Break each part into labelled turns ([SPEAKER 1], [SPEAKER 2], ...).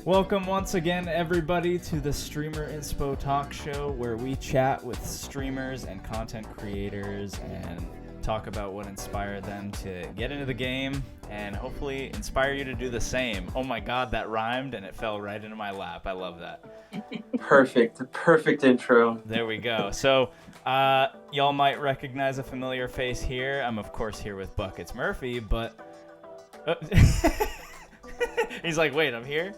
[SPEAKER 1] Welcome once again, everybody, to the Streamer Inspo Talkshow, where we chat with streamers and content creators and talk about what inspired them to get into the game and hopefully inspire you to do the same. Oh my God, that rhymed and it fell right into my lap. I love that. Perfect intro.
[SPEAKER 2] There we go. So, y'all might recognize a familiar face here. I'm, of course, here with BucketsMurphy, but... He's like, wait, I'm here?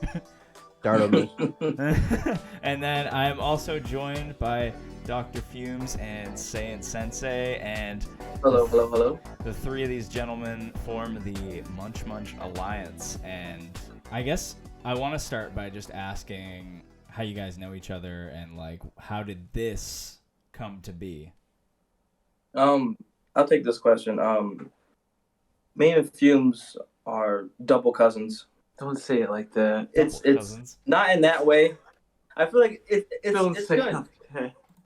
[SPEAKER 3] Startled me.
[SPEAKER 2] And then I'm also joined by Dr. Fumes and Saiyan Sensei, and
[SPEAKER 4] hello.
[SPEAKER 2] The three of these gentlemen form the Munch Munch Alliance. And I guess I want to start by just asking how you guys know each other and like how did this come to be?
[SPEAKER 4] I'll take this question. Me and Fumes are double cousins.
[SPEAKER 3] Don't say it like that.
[SPEAKER 4] It's not in that way. I feel like it's good.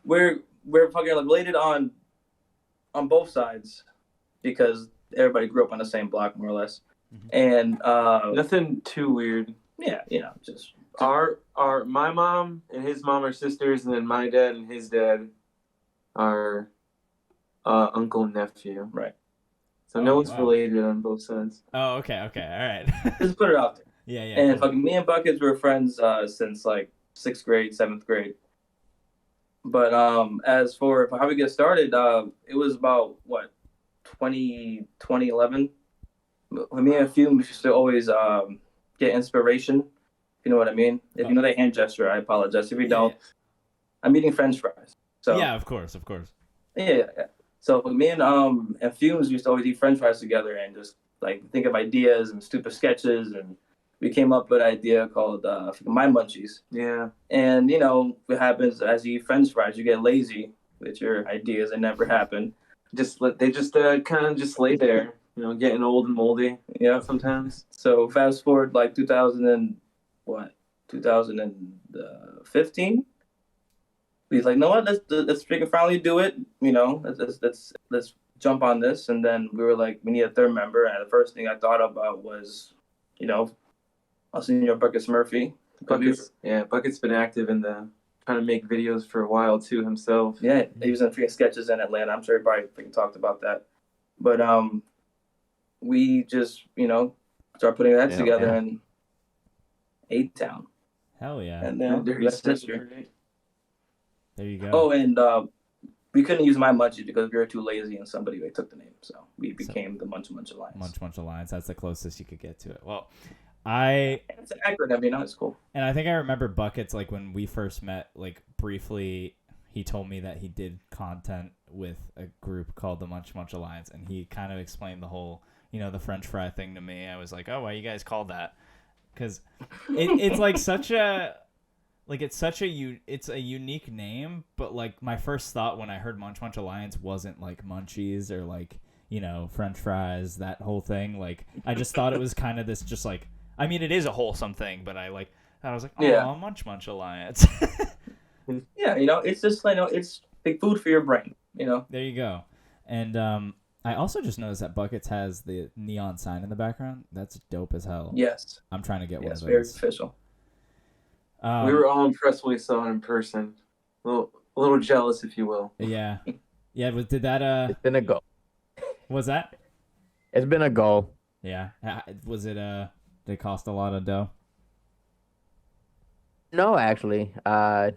[SPEAKER 4] We're fucking related on both sides because everybody grew up on the same block more or less. Mm-hmm. And
[SPEAKER 3] nothing too weird.
[SPEAKER 4] Yeah, just
[SPEAKER 3] our my mom and his mom are sisters, and then my dad and his dad are uncle and nephew.
[SPEAKER 4] Right.
[SPEAKER 3] So no one's related on both sides.
[SPEAKER 2] Oh, okay, all right.
[SPEAKER 4] Just put it out there.
[SPEAKER 2] Yeah.
[SPEAKER 4] And
[SPEAKER 2] cool.
[SPEAKER 4] fucking me and Buckets were friends since like 6th grade, 7th grade. But as for how we get started, it was about 2011. When me and Fumes used to always get inspiration. You know what I mean? If you know that hand gesture, I apologize. If you don't, I'm eating French fries. So
[SPEAKER 2] yeah, of course.
[SPEAKER 4] Yeah. So me and Fumes used to always eat French fries together and just like think of ideas and stupid sketches, and we came up with an idea called My Munchies.
[SPEAKER 3] Yeah.
[SPEAKER 4] And what happens as you eat French fries, you get lazy with your ideas and never happen.
[SPEAKER 3] They just kind of just lay there, getting old and moldy.
[SPEAKER 4] Yeah.
[SPEAKER 3] Sometimes.
[SPEAKER 4] So fast forward like 2015. He's like, no what? Let's freaking finally do it. Let's jump on this. And then we were like, we need a third member. And the first thing I thought about was, our senior BucketsMurphy.
[SPEAKER 3] Bucket's been active in trying to make videos for a while too himself.
[SPEAKER 4] Yeah, he was in freaking sketches in Atlanta. I'm sure he probably freaking talked about that. But we just start putting that together in A-Town.
[SPEAKER 2] Hell yeah.
[SPEAKER 4] And then that's history.
[SPEAKER 2] There you go.
[SPEAKER 4] Oh, and we couldn't use My Munchies because we were too lazy and somebody took the name. So we became the Munch Munch Alliance.
[SPEAKER 2] Munch Munch Alliance. That's the closest you could get to it. Well,
[SPEAKER 4] it's an acronym, it's cool.
[SPEAKER 2] And I think I remember Buckets, like when we first met, like briefly, he told me that he did content with a group called the Munch Munch Alliance, and he kind of explained the whole, the French fry thing to me. I was like, oh, why you guys called that? Because it's like such a... Like, it's a unique name, but, like, my first thought when I heard Munch Munch Alliance wasn't, like, munchies or, like, French fries, that whole thing. Like, I just thought it was kind of this just, like... I mean, it is a wholesome thing, but I was like, oh, Munch Munch Alliance.
[SPEAKER 4] Yeah, it's just, it's like food for your brain,
[SPEAKER 2] There you go. And I also just noticed that Buckets has the neon sign in the background. That's dope as hell.
[SPEAKER 4] Yes.
[SPEAKER 2] I'm trying to get one of those.
[SPEAKER 4] Very official.
[SPEAKER 3] We were all impressed when we saw it in person. A little jealous, if you will.
[SPEAKER 2] Yeah. Yeah, did that...
[SPEAKER 5] It's been a goal.
[SPEAKER 2] Was that?
[SPEAKER 5] It's been a goal.
[SPEAKER 2] Yeah. Was it... Did it cost a lot of dough?
[SPEAKER 5] No, actually. Shout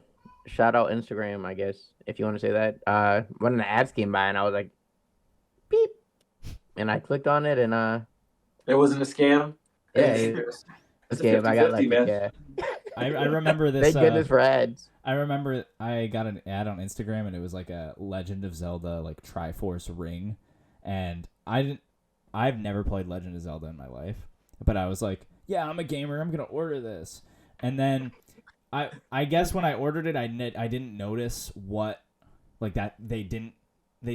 [SPEAKER 5] out Instagram, I guess, if you want to say that. When the ads came by, and I was like, beep. And I clicked on it, and...
[SPEAKER 3] It wasn't a scam?
[SPEAKER 5] Yeah, it's a scam. I got like... Yeah.
[SPEAKER 2] I remember this.
[SPEAKER 5] Thank goodness for ads.
[SPEAKER 2] I remember I got an ad on Instagram, and it was like a Legend of Zelda like Triforce ring, and I've never played Legend of Zelda in my life, but I was like, yeah, I'm a gamer, I'm gonna order this, and then I guess when I ordered it, I didn't notice what like that they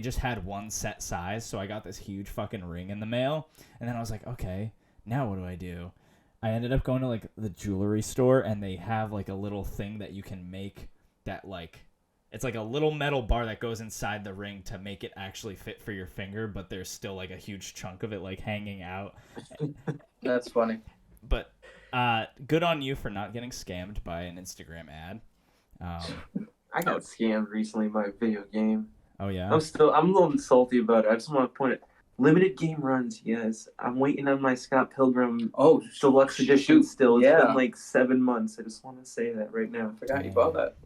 [SPEAKER 2] just had one set size, so I got this huge fucking ring in the mail, and then I was like, okay, now what do I do? I ended up going to like the jewelry store, and they have like a little thing that you can make that like it's like a little metal bar that goes inside the ring to make it actually fit for your finger, but there's still like a huge chunk of it like hanging out.
[SPEAKER 4] That's funny.
[SPEAKER 2] But good on you for not getting scammed by an Instagram ad.
[SPEAKER 3] I got scammed recently by a video game.
[SPEAKER 2] Oh yeah.
[SPEAKER 3] I'm a little salty about it. I just want to point it. Limited game runs, yes. I'm waiting on my Scott Pilgrim Deluxe Edition still. It's been like 7 months. I just want to say that right now.
[SPEAKER 4] I forgot you bought that.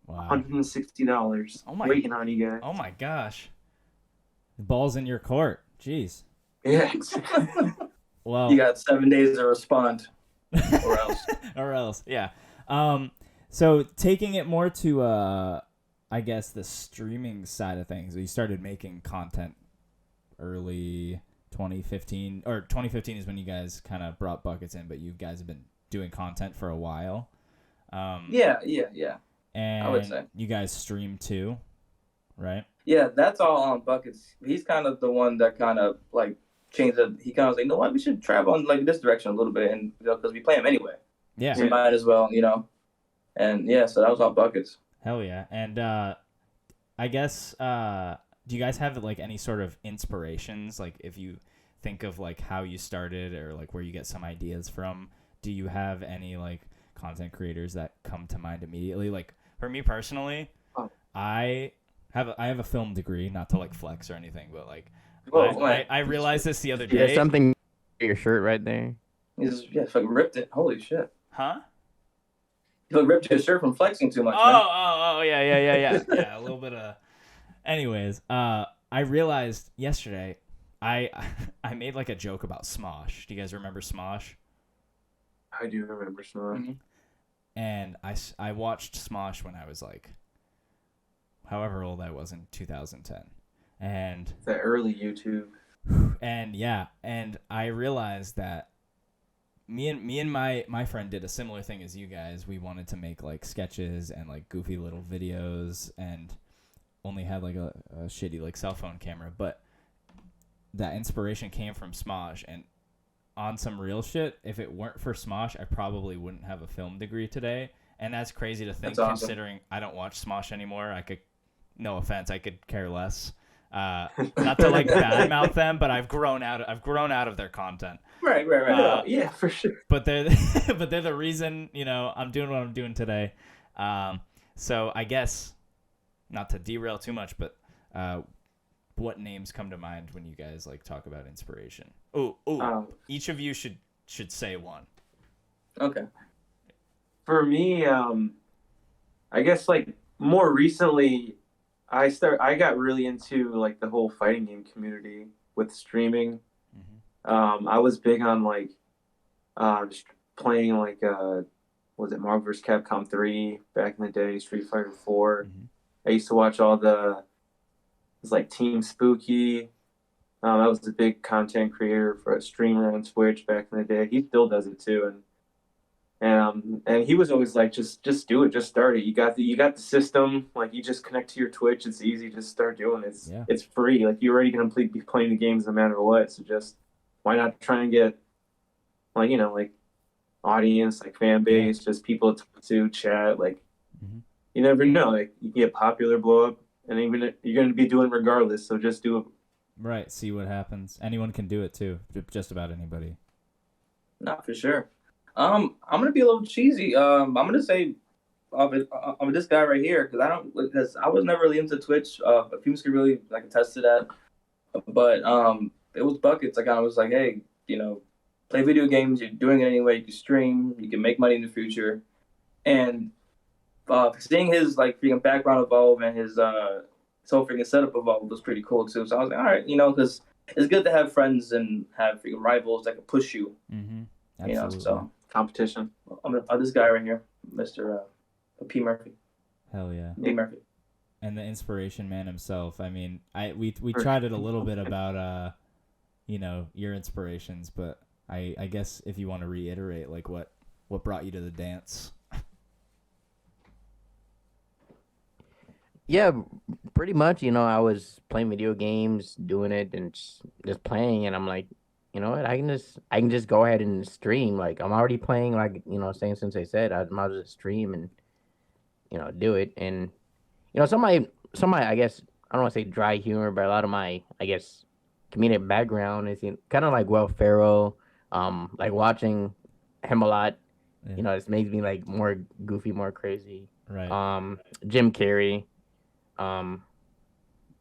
[SPEAKER 2] Wow.
[SPEAKER 3] $160.
[SPEAKER 2] Oh my,
[SPEAKER 3] waiting on you guys.
[SPEAKER 2] Oh my gosh. The ball's in your court. Jeez.
[SPEAKER 3] Yeah.
[SPEAKER 2] Well,
[SPEAKER 4] you got 7 days to respond, or else.
[SPEAKER 2] Or else, yeah. So taking it more to, I guess, the streaming side of things, you started making content early 2015, or 2015 is when you guys kind of brought Buckets in, but you guys have been doing content for a while.
[SPEAKER 4] Yeah.
[SPEAKER 2] And
[SPEAKER 4] I would say
[SPEAKER 2] you guys stream too, right?
[SPEAKER 4] Yeah, that's all on Buckets. He's kind of the one that kind of like changed it. He kind of was like, you know what, we should travel in like this direction a little bit, and because we play him anyway.
[SPEAKER 2] Yeah.
[SPEAKER 4] So might as well, And yeah, so that was all Buckets.
[SPEAKER 2] Hell yeah. And I guess do you guys have like any sort of inspirations? Like if you think of like how you started or like where you get some ideas from, do you have any like content creators that come to mind immediately? Like for me personally, I have a film degree, not to like flex or anything, but like I realized this the other day.
[SPEAKER 5] There's something your shirt right there.
[SPEAKER 4] He's fucking ripped it. Holy shit.
[SPEAKER 2] Huh?
[SPEAKER 4] You ripped your shirt from flexing too much.
[SPEAKER 2] Oh, yeah. Yeah, a little bit of. Anyways, I realized yesterday, I made like a joke about Smosh. Do you guys remember Smosh?
[SPEAKER 3] I do remember Smosh.
[SPEAKER 4] Mm-hmm.
[SPEAKER 2] And I watched Smosh when I was like, however old I was in 2010, and
[SPEAKER 3] the early YouTube.
[SPEAKER 2] And yeah, and I realized that me and my friend did a similar thing as you guys. We wanted to make like sketches and like goofy little videos, and only had like a shitty like cell phone camera, but that inspiration came from Smosh. And on some real shit, if it weren't for Smosh, I probably wouldn't have a film degree today. And that's crazy to think,
[SPEAKER 4] awesome.
[SPEAKER 2] Considering I don't watch Smosh anymore. No offense, I could care less. Not to like badmouth them, but I've grown out of their content.
[SPEAKER 4] Right.
[SPEAKER 3] Yeah, for sure.
[SPEAKER 2] But they're the reason I'm doing what I'm doing today. So I guess not to derail too much, but what names come to mind when you guys like talk about inspiration? Each of you should say one.
[SPEAKER 4] Okay.
[SPEAKER 3] For me, I guess like more recently, I got really into like the whole fighting game community with streaming. Mm-hmm. I was big on like just playing like was it Marvel vs. Capcom 3 back in the day, Street Fighter 4. Mm-hmm. I used to watch all it was like Team Spooky. I was a big content creator for a streamer on Twitch back in the day. He still does it too, and he was always like, just do it, just start it. You got the system. Like you just connect to your Twitch. It's easy. Just start doing it. It's free. Like you're already gonna be playing the games no matter what. So just why not try and get like like audience, like fan base, just people to talk to, chat. Like you never know. Like you get popular, blow up, and even you're gonna be doing regardless. So just do it.
[SPEAKER 2] Right. See what happens. Anyone can do it too. Just about anybody.
[SPEAKER 4] Not for sure. I'm gonna be a little cheesy. I'm gonna say of this guy right here because I was never really into Twitch. Fumes could really like attest to that. But it was Buckets. I kind of was like, hey, play video games. You're doing it anyway. You can stream. You can make money in the future. And seeing his like freaking background evolve and his whole freaking setup evolve was pretty cool too. So I was like, all right, because it's good to have friends and have freaking rivals that can push you.
[SPEAKER 2] Mm-hmm.
[SPEAKER 4] So
[SPEAKER 3] competition.
[SPEAKER 4] I'm gonna this guy right here, Mr. P. Murphy.
[SPEAKER 2] Hell yeah.
[SPEAKER 4] P. Murphy.
[SPEAKER 2] And the inspiration man himself. I mean, we chatted a little bit about your inspirations, but I guess if you want to reiterate like what brought you to the dance.
[SPEAKER 5] Yeah, pretty much. I was playing video games, doing it, and just playing, and I'm like, you know what? I can just go ahead and stream. Like I'm already playing. Like Saiyan Sensei said, I might as well just stream and do it. And some of my I guess I don't want to say dry humor, but a lot of my I guess comedic background is kind of like Will Ferrell. Like watching him a lot.
[SPEAKER 2] Yeah.
[SPEAKER 5] It makes me like more goofy, more crazy.
[SPEAKER 2] Right.
[SPEAKER 5] Jim Carrey.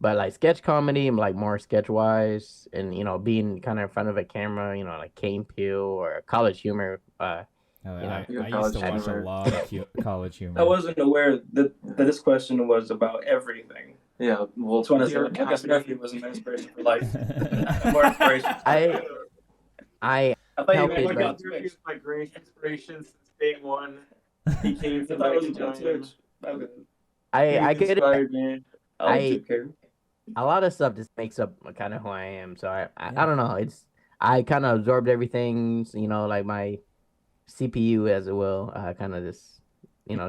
[SPEAKER 5] But like sketch comedy, I'm like more sketch wise, and being kind of in front of a camera, like Kane Peele or College Humor.
[SPEAKER 2] I used to watch
[SPEAKER 3] humor.
[SPEAKER 2] a lot of College Humor.
[SPEAKER 4] I wasn't aware that this question was about everything.
[SPEAKER 3] Yeah, well,
[SPEAKER 4] That's when I said BucketsMurphy was an inspiration for life. More inspiration.
[SPEAKER 5] I
[SPEAKER 4] thought you
[SPEAKER 5] help
[SPEAKER 4] meant
[SPEAKER 5] it,
[SPEAKER 4] like
[SPEAKER 5] like,
[SPEAKER 3] Twitch is my great inspiration since day one. He came
[SPEAKER 4] I
[SPEAKER 3] to
[SPEAKER 4] thought it was
[SPEAKER 3] like
[SPEAKER 4] about
[SPEAKER 3] join.
[SPEAKER 4] Twitch. Okay.
[SPEAKER 5] I
[SPEAKER 3] He
[SPEAKER 5] get it.
[SPEAKER 3] inspired me.
[SPEAKER 4] I like Jim Carrey.
[SPEAKER 5] A lot of stuff just makes up kind of who I am. So I don't know. I kind of absorbed everything. Like my CPU, as it will, kind of just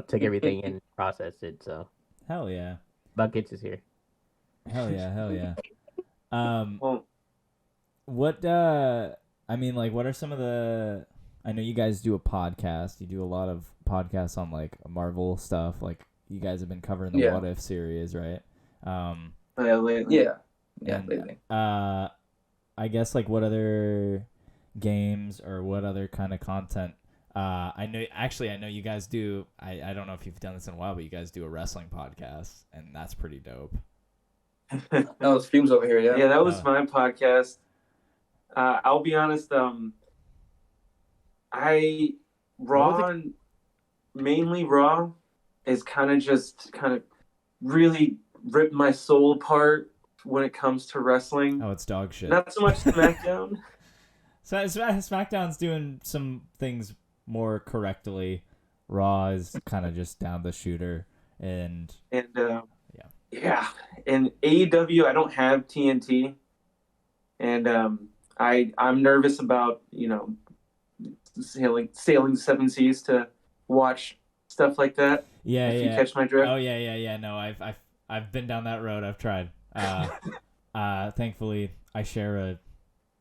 [SPEAKER 5] took everything and processed it. So
[SPEAKER 2] Hell yeah.
[SPEAKER 5] Buckets is here.
[SPEAKER 2] Hell yeah.
[SPEAKER 3] Well,
[SPEAKER 2] What what are some of the I know you guys do a podcast. You do a lot of podcasts on like Marvel stuff. Like you guys have been covering the What If series, right?
[SPEAKER 3] yeah, lately.
[SPEAKER 4] Yeah,
[SPEAKER 2] And,
[SPEAKER 4] lately.
[SPEAKER 2] I guess like what other games or what other kind of content I know you guys do. I don't know if you've done this in a while, but you guys do a wrestling podcast, and that's pretty dope.
[SPEAKER 4] That was Fumes over here, yeah.
[SPEAKER 3] Yeah, that was my podcast. I'll be honest. Mainly Raw, is kind of really ripped my soul apart when it comes to wrestling.
[SPEAKER 2] Oh, it's dog shit.
[SPEAKER 3] Not so much SmackDown.
[SPEAKER 2] So SmackDown's doing some things more correctly. Raw is kind of just down the shooter, and
[SPEAKER 3] yeah. And AEW, I don't have TNT, and I'm nervous about sailing the seven seas to watch stuff like that.
[SPEAKER 2] Yeah,
[SPEAKER 3] if you catch my drift.
[SPEAKER 2] Oh yeah. No, I've been down that road. I've tried. Thankfully, I share a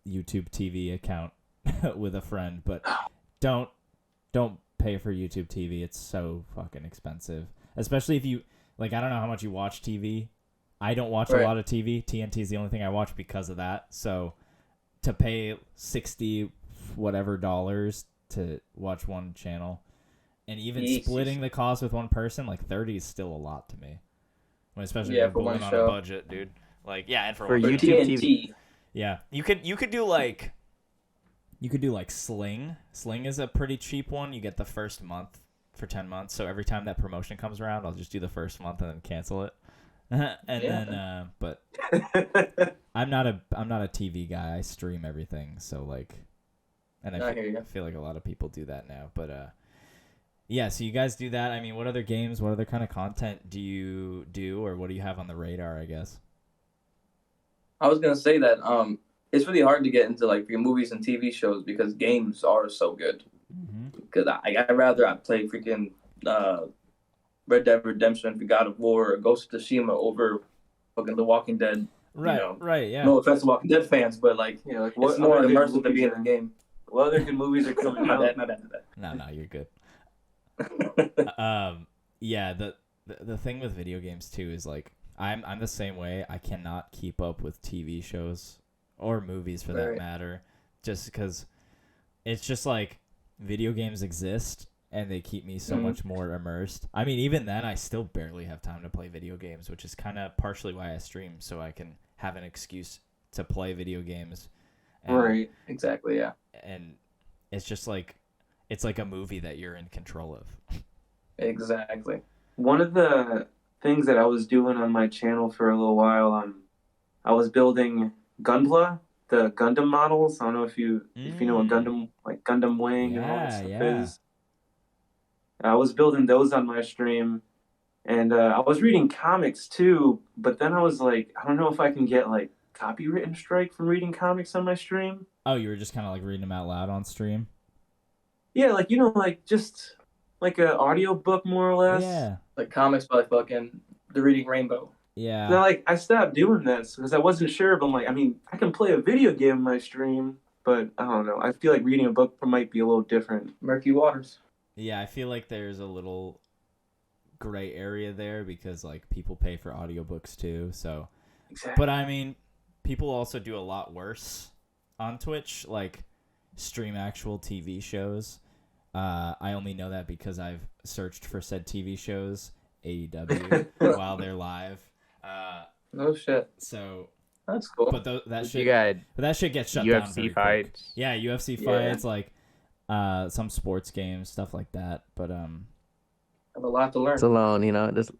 [SPEAKER 2] YouTube TV account with a friend, but don't pay for YouTube TV. It's so fucking expensive, especially if you like. I don't know how much you watch TV. I don't watch a lot of TV. TNT is the only thing I watch because of that. So to pay $60 whatever to watch one channel, and even splitting the cost with one person, like 30 is still a lot to me. Especially if you're going on a budget, dude. Like and for
[SPEAKER 5] YouTube
[SPEAKER 4] TV.
[SPEAKER 2] Yeah, you could do like Sling. Sling is a pretty cheap one. You get the first month for 10 months. So every time that promotion comes around, I'll just do the first month and then cancel it. But I'm not a TV guy. I stream everything. So like, and I feel like a lot of people do that now. But yeah. So you guys do that. I mean, what other games? What other kind of content do you do, or what do you have on the radar? I guess.
[SPEAKER 4] I was gonna say that it's really hard to get into like movies and TV shows because games are so good. Because I'd rather play freaking Red Dead Redemption, God of War, or Ghost of Tsushima over fucking The Walking Dead.
[SPEAKER 2] Right, yeah.
[SPEAKER 4] No offense to Walking Dead fans, but like,
[SPEAKER 3] like
[SPEAKER 4] it's more immersive than being in the game.
[SPEAKER 3] What other good movies are coming out?
[SPEAKER 4] Not bad.
[SPEAKER 2] No, you're good. Yeah, the thing with video games too is like I'm the same way. I cannot keep up with TV shows or movies for that matter, just because it's just like video games exist and they keep me so much more immersed. I mean, even then, I still barely have time to play video games, which is kind of partially why I stream, so I can have an excuse to play video games.
[SPEAKER 3] And,
[SPEAKER 4] exactly, yeah.
[SPEAKER 2] And it's just like, it's like a movie that you're in control of.
[SPEAKER 4] Exactly.
[SPEAKER 3] One of the things that I was doing on my channel for a little while, I was building Gundla, the Gundam models. I don't know if you know what Gundam Wing and all that stuff is. I was building those on my stream, and I was reading comics too. But then I was like, I don't know if I can get like copyright strike from reading comics on my stream.
[SPEAKER 2] Oh, you were just kind of like reading them out loud on stream?
[SPEAKER 3] Yeah, like like just like an audio book more or less.
[SPEAKER 2] Yeah,
[SPEAKER 4] like comics by fucking The Reading Rainbow.
[SPEAKER 2] Yeah.
[SPEAKER 3] So I stopped doing that because I wasn't sure. But I'm like, I mean, I can play a video game on my stream. but I don't know. I feel like reading a book might be a little different.
[SPEAKER 4] Murky waters.
[SPEAKER 2] Yeah, I feel like there's a little gray area there because like people pay for audiobooks too. So,
[SPEAKER 3] Exactly.
[SPEAKER 2] but I mean, people also do a lot worse on Twitch, like stream actual TV shows. I only know that because I've searched for said TV shows, AEW, while they're live.
[SPEAKER 4] No shit.
[SPEAKER 2] So
[SPEAKER 4] that's cool.
[SPEAKER 2] But that shit,
[SPEAKER 5] You got
[SPEAKER 2] but that shit gets shut down.
[SPEAKER 5] UFC fights.
[SPEAKER 2] Quick. Yeah, UFC fights, like some sports games, stuff like that. But
[SPEAKER 4] I have a lot to learn.
[SPEAKER 5] It's alone, just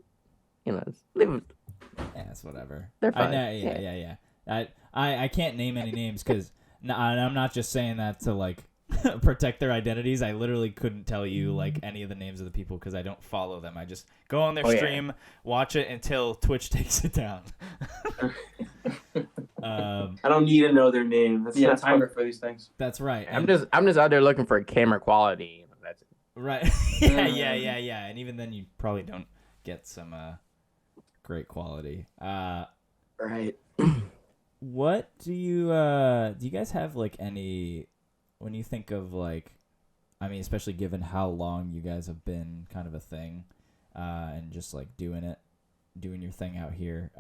[SPEAKER 5] live.
[SPEAKER 2] Yeah, it's whatever.
[SPEAKER 5] They're fine.
[SPEAKER 2] Yeah. I can't name any names because I'm not just saying that to like protect their identities. I literally couldn't tell you like any of the names of the people because I don't follow them. I just go on their stream, watch it until Twitch takes it down.
[SPEAKER 3] I don't need to know their name.
[SPEAKER 4] That's not timer for these things.
[SPEAKER 2] That's right.
[SPEAKER 5] I'm just out there looking for camera quality. That's it.
[SPEAKER 2] Right. yeah. And even then, you probably don't get some great quality.
[SPEAKER 5] Right.
[SPEAKER 2] What do you guys have like any, when you think of like, I mean, especially given how long you guys have been kind of a thing, and just like doing your thing out here,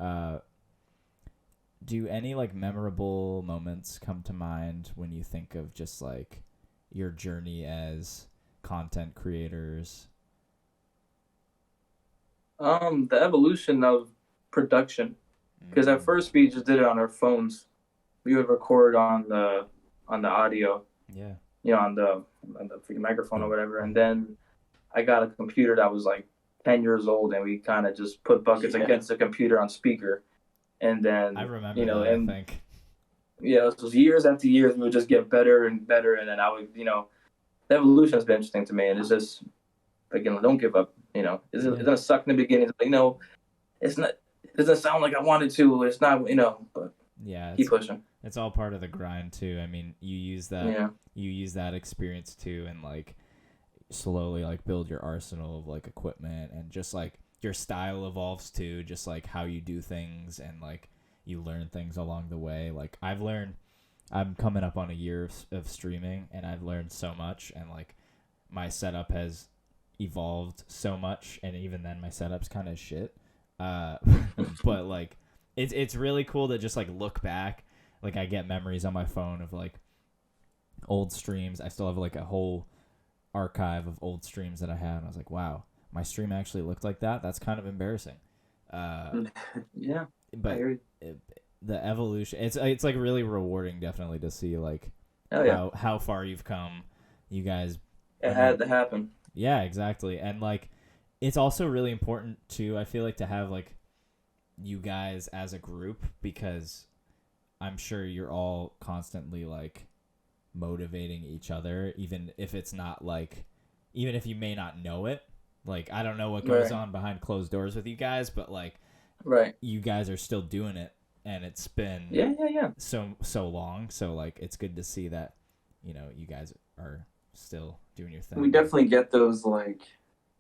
[SPEAKER 2] do any like memorable moments come to mind when you think of just like your journey as content creators?
[SPEAKER 4] The evolution of production, because at first we just did it on our phones. We would record on the audio, on the freaking microphone or whatever, and then I got a computer that was like 10 years old, and we kind of just put Buckets against the computer on speaker, and then
[SPEAKER 2] I remember that, I think.
[SPEAKER 4] Yeah, it was years after years. We would just get better and better, and then I would, the evolution has been interesting to me, and it's just, again, don't give up. It's gonna suck in the beginning. It's not. It doesn't sound like I wanted to. It's not. But keep pushing.
[SPEAKER 2] It's all part of the grind too. I mean, you use that experience too, and like slowly like build your arsenal of like equipment, and just like your style evolves too, just like how you do things, and like you learn things along the way. Like I'm coming up on a year of streaming, and I've learned so much, and like my setup has evolved so much, and even then my setup's kind of shit. But like it's really cool to just like look back. Like I get memories on my phone of like old streams. I still have like a whole archive of old streams that I had, and I was like, wow, my stream actually looked like that. That's kind of embarrassing.
[SPEAKER 4] Yeah,
[SPEAKER 2] but the evolution, it's like really rewarding, definitely, to see like how far you've come. You guys,
[SPEAKER 4] it had to happen.
[SPEAKER 2] Yeah, exactly. And like it's also really important too, I feel like, to have like you guys as a group, because I'm sure you're all constantly like motivating each other, even if it's not like, even if you may not know it. Like I don't know what goes on behind closed doors with you guys, but like you guys are still doing it, and it's been so long. So like it's good to see that, you guys are still doing your thing.
[SPEAKER 3] We definitely get those like,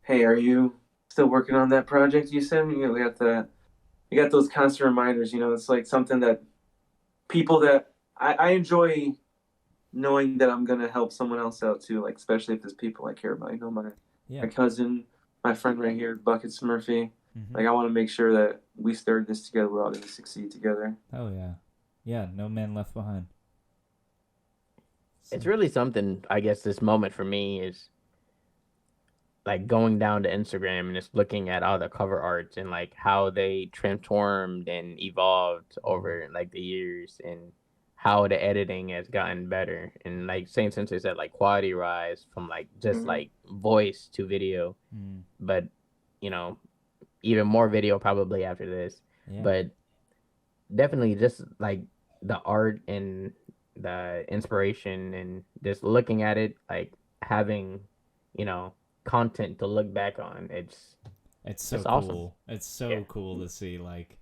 [SPEAKER 3] hey, are you still working on that project you sent me? We got those constant reminders. It's like something that people that I enjoy knowing that I'm gonna help someone else out too. Like especially if there's people I care about. My cousin, my friend right here, BucketsMurphy.
[SPEAKER 2] Mm-hmm.
[SPEAKER 3] Like I want to make sure that we started this together. We're all gonna succeed together.
[SPEAKER 2] Oh yeah, no man left behind.
[SPEAKER 5] It's really something, I guess, this moment for me is like going down to Instagram and just looking at all the cover arts and like how they transformed and evolved over like the years, and how the editing has gotten better. And like Saiyan Sensei said, like quality rise from like just like voice to video, but even more video probably after this. But definitely just like the art and the inspiration, and just looking at it, like having content to look back on. It's
[SPEAKER 2] so cool.
[SPEAKER 5] Awesome.
[SPEAKER 2] It's so cool to see like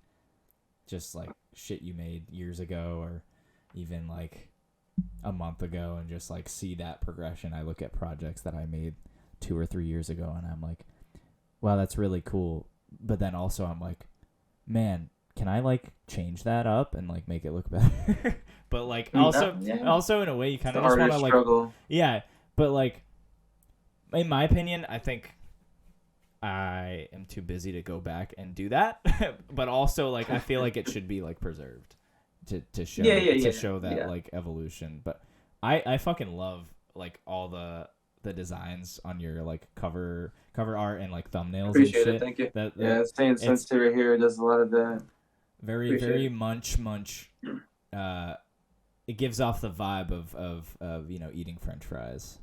[SPEAKER 2] just like shit you made years ago, or even like a month ago, and just like see that progression. I look at projects that I made 2 or 3 years ago, and I'm like, wow, that's really cool. But then also I'm like, man, can I like change that up and like make it look better? but like also in a way you kind of just want to like
[SPEAKER 3] struggle.
[SPEAKER 2] Yeah, but like in my opinion, I think I am too busy to go back and do that. But also like I feel like it should be like preserved to show show that like evolution. But I fucking love like all the designs on your like cover art and like thumbnails.
[SPEAKER 3] Appreciate
[SPEAKER 2] and shit.
[SPEAKER 3] It, thank you.
[SPEAKER 2] That
[SPEAKER 3] Saiyan Sensei right here does a lot of that.
[SPEAKER 2] Very Munch. It gives off the vibe of eating French fries.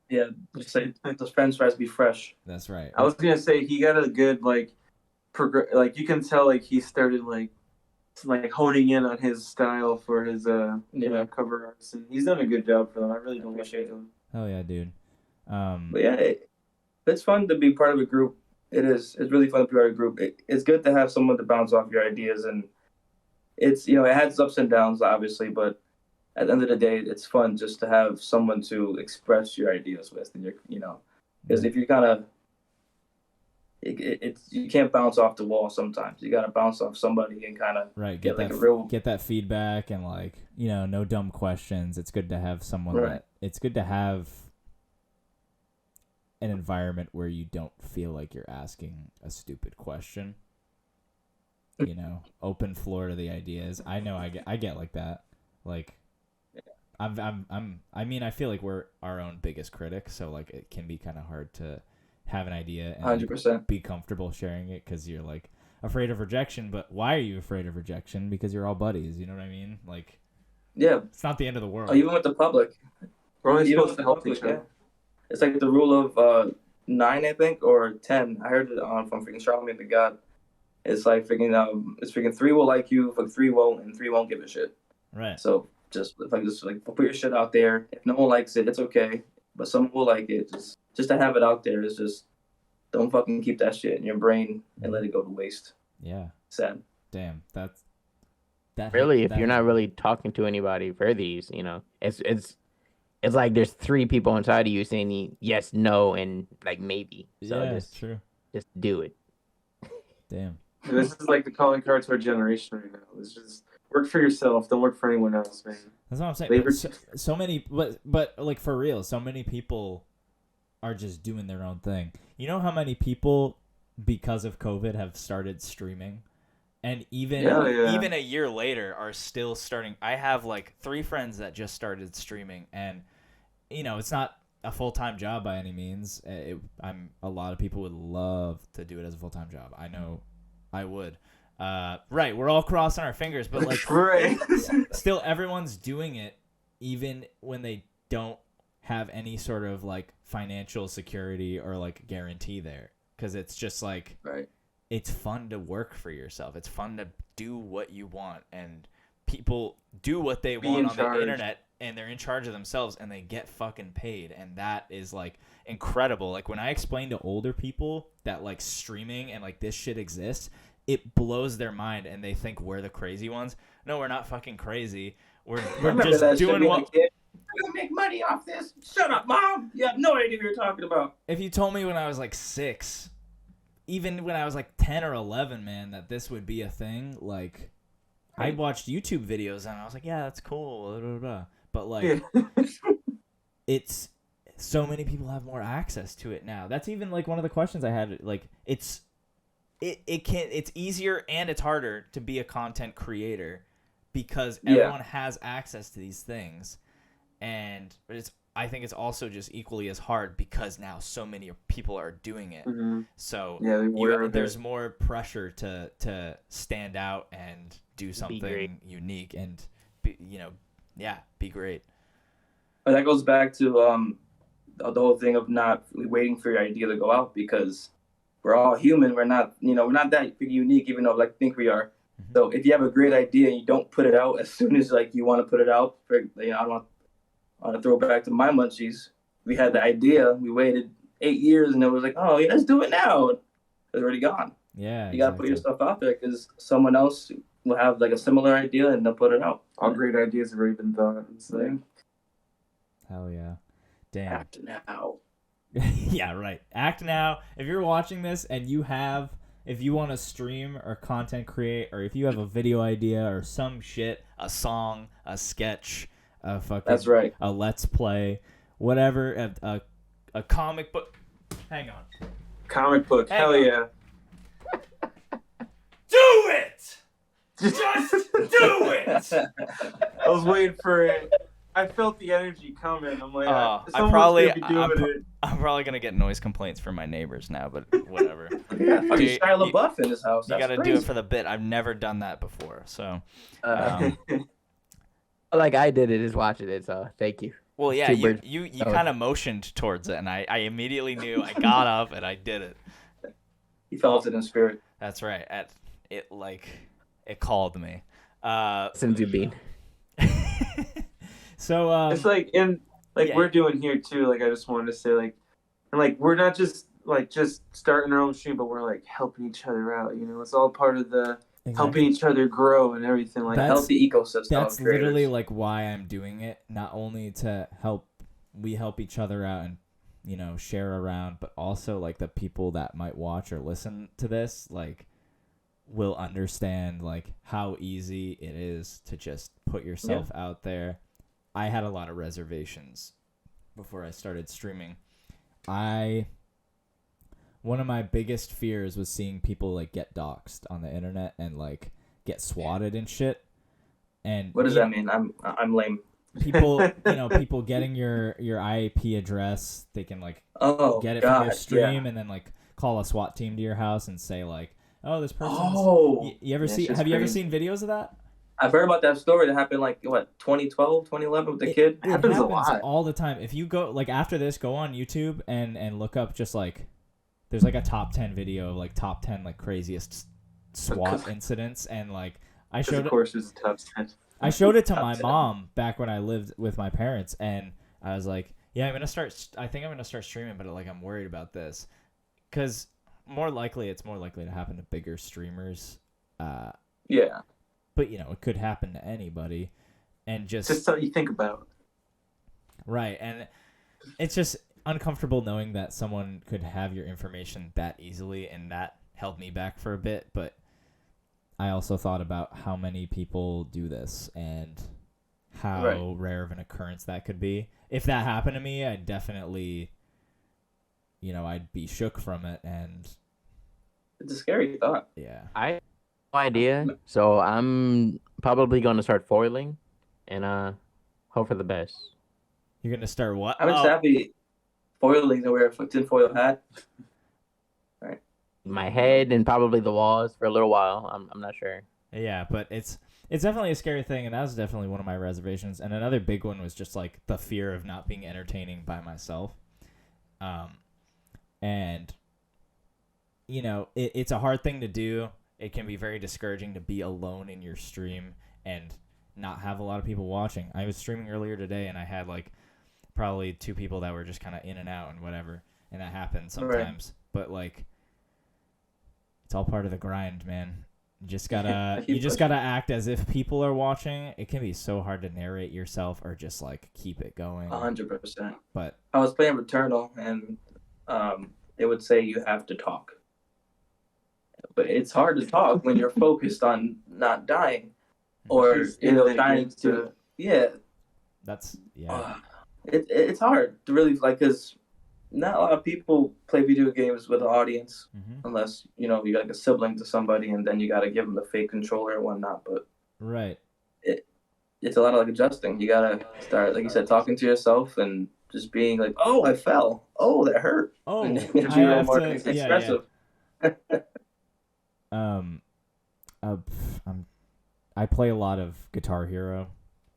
[SPEAKER 4] Yeah, just say those French fries be fresh.
[SPEAKER 2] That's right.
[SPEAKER 3] I was gonna say he got a good like you can tell like he started like honing in on his style for his cover arts, and he's done a good job for them. I really don't appreciate him.
[SPEAKER 2] Oh yeah, dude.
[SPEAKER 4] But yeah, it's fun to be part of a group. It is. It's really fun to be part of a group. It's good to have someone to bounce off your ideas, and it's it has ups and downs obviously, but at the end of the day, it's fun just to have someone to express your ideas with, and because if you kind of, you can't bounce off the wall sometimes. You got to bounce off somebody and kind of
[SPEAKER 2] get that feedback and like no dumb questions. It's good to have someone it's good to have an environment where you don't feel like you're asking a stupid question. Open floor to the ideas. I know I get like that. Like I feel like we're our own biggest critic, so like it can be kind of hard to have an idea and
[SPEAKER 4] 100%
[SPEAKER 2] be comfortable sharing it because you're like afraid of rejection. But why are you afraid of rejection? Because you're all buddies. You know what I mean? Like,
[SPEAKER 4] yeah,
[SPEAKER 2] it's not the end of the world.
[SPEAKER 4] Even with the public,
[SPEAKER 3] we're only supposed to help each other.
[SPEAKER 4] Yeah. It's like the rule of 9, I think, or 10. I heard it from freaking Charlamagne the God. It's like freaking 3 will like you, but 3 won't, and 3 won't give a shit.
[SPEAKER 2] Right.
[SPEAKER 4] So just put your shit out there. If no one likes it, it's okay. But someone will like it. Just to have it out there is just don't fucking keep that shit in your brain and let it go to waste.
[SPEAKER 2] Yeah.
[SPEAKER 4] Sad.
[SPEAKER 2] Damn. That
[SPEAKER 5] really, if you're not really talking to anybody for these, it's like there's 3 people inside of you saying yes, no, and like maybe. So
[SPEAKER 2] it's true.
[SPEAKER 5] Just do it.
[SPEAKER 2] Damn.
[SPEAKER 3] This is like the calling card to our generation right now. It's just work for yourself. Don't work for anyone else, man.
[SPEAKER 2] That's what I'm saying. So many, but like for real, so many people are just doing their own thing. You know how many people, because of COVID, have started streaming, and even a year later are still starting. I have like 3 friends that just started streaming, and it's not a full-time job by any means. A lot of people would love to do it as a full-time job. I know I would. Right, we're all crossing our fingers, but like still everyone's doing it even when they don't have any sort of like financial security or like guarantee there, because it's just like it's fun to work for yourself. It's fun to do what you want, and people do what they want on the internet, and they're in charge of themselves, and they get fucking paid, and that is like incredible. Like when I explain to older people that like streaming and like this shit exists, it blows their mind, and they think we're the crazy ones. No, we're not fucking crazy. We're just doing what.
[SPEAKER 4] We're gonna make money off this. Shut up, Mom. You have no idea what you're talking about.
[SPEAKER 2] If you told me when I was like 6, even when I was like 10 or 11, man, that this would be a thing, like I watched YouTube videos and I was like, yeah, that's cool. Blah, blah, blah. But like, it's so many people have more access to it now. That's even like one of the questions I had. Like, it's easier and it's harder to be a content creator because everyone has access to these things, and I think it's also just equally as hard because now so many people are doing it. Mm-hmm. So there's more pressure to stand out and do something unique and be great.
[SPEAKER 4] But that goes back to the whole thing of not waiting for your idea to go out, because we're all human. We're not that unique, even though think we are. Mm-hmm. So if you have a great idea and you don't put it out as soon as you want to put it out, I want to throw back to my munchies. We had the idea, we waited 8 years, and it was like, oh, let's do it now. It's already gone.
[SPEAKER 2] Yeah,
[SPEAKER 4] you got to put your stuff out there because someone else will have a similar idea and they'll put it out.
[SPEAKER 3] All great ideas have already been thought. It's
[SPEAKER 2] hell yeah. Damn.
[SPEAKER 4] Act now.
[SPEAKER 2] Yeah, right. Act now. If you're watching this and if you want to stream or content create, or if you have a video idea or some shit, a song, a sketch, a fucking
[SPEAKER 4] That's right.
[SPEAKER 2] a let's play, whatever, a comic book. Hang on.
[SPEAKER 3] Comic book,
[SPEAKER 2] Hang
[SPEAKER 3] hell
[SPEAKER 2] on.
[SPEAKER 3] yeah.
[SPEAKER 2] Do it! Just do it!
[SPEAKER 3] I was waiting for it. I felt the energy coming. I'm like,
[SPEAKER 2] I'm probably gonna get noise complaints from my neighbors now, but whatever.
[SPEAKER 4] Yeah, fucking Shia LaBeouf in his house.
[SPEAKER 2] You gotta
[SPEAKER 4] crazy.
[SPEAKER 2] do it for the bit. I've never done that before, so.
[SPEAKER 5] Like I did it, just watching it. So thank you.
[SPEAKER 2] Well, yeah, you
[SPEAKER 5] Oh.
[SPEAKER 2] kind of motioned towards it, and I immediately knew. I got up and I did it.
[SPEAKER 4] He felt it in spirit.
[SPEAKER 2] That's right. It called me.
[SPEAKER 5] Since you've been.
[SPEAKER 2] So
[SPEAKER 3] it's like we're doing here too. Like I just wanted to say and we're not just starting our own stream, but we're like helping each other out. You know, it's all part of the helping each other grow and everything. Like
[SPEAKER 4] healthy ecosystem.
[SPEAKER 2] That's literally like why I'm doing it. Not only to help each other out and share around, but also like the people that might watch or listen to this will understand how easy it is to just put yourself out there. I had a lot of reservations before I started streaming. One of my biggest fears was seeing people get doxxed on the internet and get swatted and shit. And
[SPEAKER 4] what does that mean? I'm lame.
[SPEAKER 2] People, people getting your IP address, they can get it from your stream and then call a SWAT team to your house and say oh, this person's.
[SPEAKER 4] Oh,
[SPEAKER 2] you ever see? Have you ever seen videos of that?
[SPEAKER 4] I've heard about that story that happened 2012, 2011 with the kid.
[SPEAKER 3] It happens a lot.
[SPEAKER 2] All the time. If you go after this, go on YouTube and look up just there's a top 10 video of top 10 craziest SWAT incidents, and I showed
[SPEAKER 3] of course it's top 10.
[SPEAKER 2] I showed it to my mom back when I lived with my parents, and I was like, yeah, I think I'm gonna start streaming, but I'm worried about this because it's more likely to happen to bigger streamers.
[SPEAKER 3] Yeah.
[SPEAKER 2] But it could happen to anybody, and just
[SPEAKER 3] something you think about.
[SPEAKER 2] Right, and it's just uncomfortable knowing that someone could have your information that easily, and that held me back for a bit. But I also thought about how many people do this and how rare of an occurrence that could be. If that happened to me, I'd definitely, I'd be shook from it, and
[SPEAKER 4] it's a scary thought.
[SPEAKER 2] Yeah.
[SPEAKER 5] I have no idea, so I'm probably going to start foiling and hope for the best.
[SPEAKER 2] You're going to start what?
[SPEAKER 4] I'm just happy foiling to wear a tinfoil hat. Right.
[SPEAKER 5] My head and probably the walls for a little while. I'm not sure.
[SPEAKER 2] Yeah, but it's definitely a scary thing, and that was definitely one of my reservations. And another big one was just the fear of not being entertaining by myself. And it's a hard thing to do. It can be very discouraging to be alone in your stream and not have a lot of people watching. I was streaming earlier today, and I had probably 2 people that were just kind of in and out and whatever, and that happens sometimes. But it's all part of the grind, man. You just gotta act as if people are watching. It can be so hard to narrate yourself or just keep it going.
[SPEAKER 4] 100%.
[SPEAKER 2] But
[SPEAKER 4] I was playing Returnal, and it would say you have to talk. But it's hard to talk when you're focused on not dying, or trying to. Yeah.
[SPEAKER 2] That's
[SPEAKER 4] It's hard to really because not a lot of people play video games with an audience unless you got a sibling to somebody, and then you got to give them the fake controller and whatnot. But it's a lot of adjusting. You gotta start, like you said, talking to yourself and just being oh, I fell. Oh, that hurt.
[SPEAKER 2] Oh,
[SPEAKER 4] and you're a little more expressive.
[SPEAKER 2] I play a lot of Guitar Hero,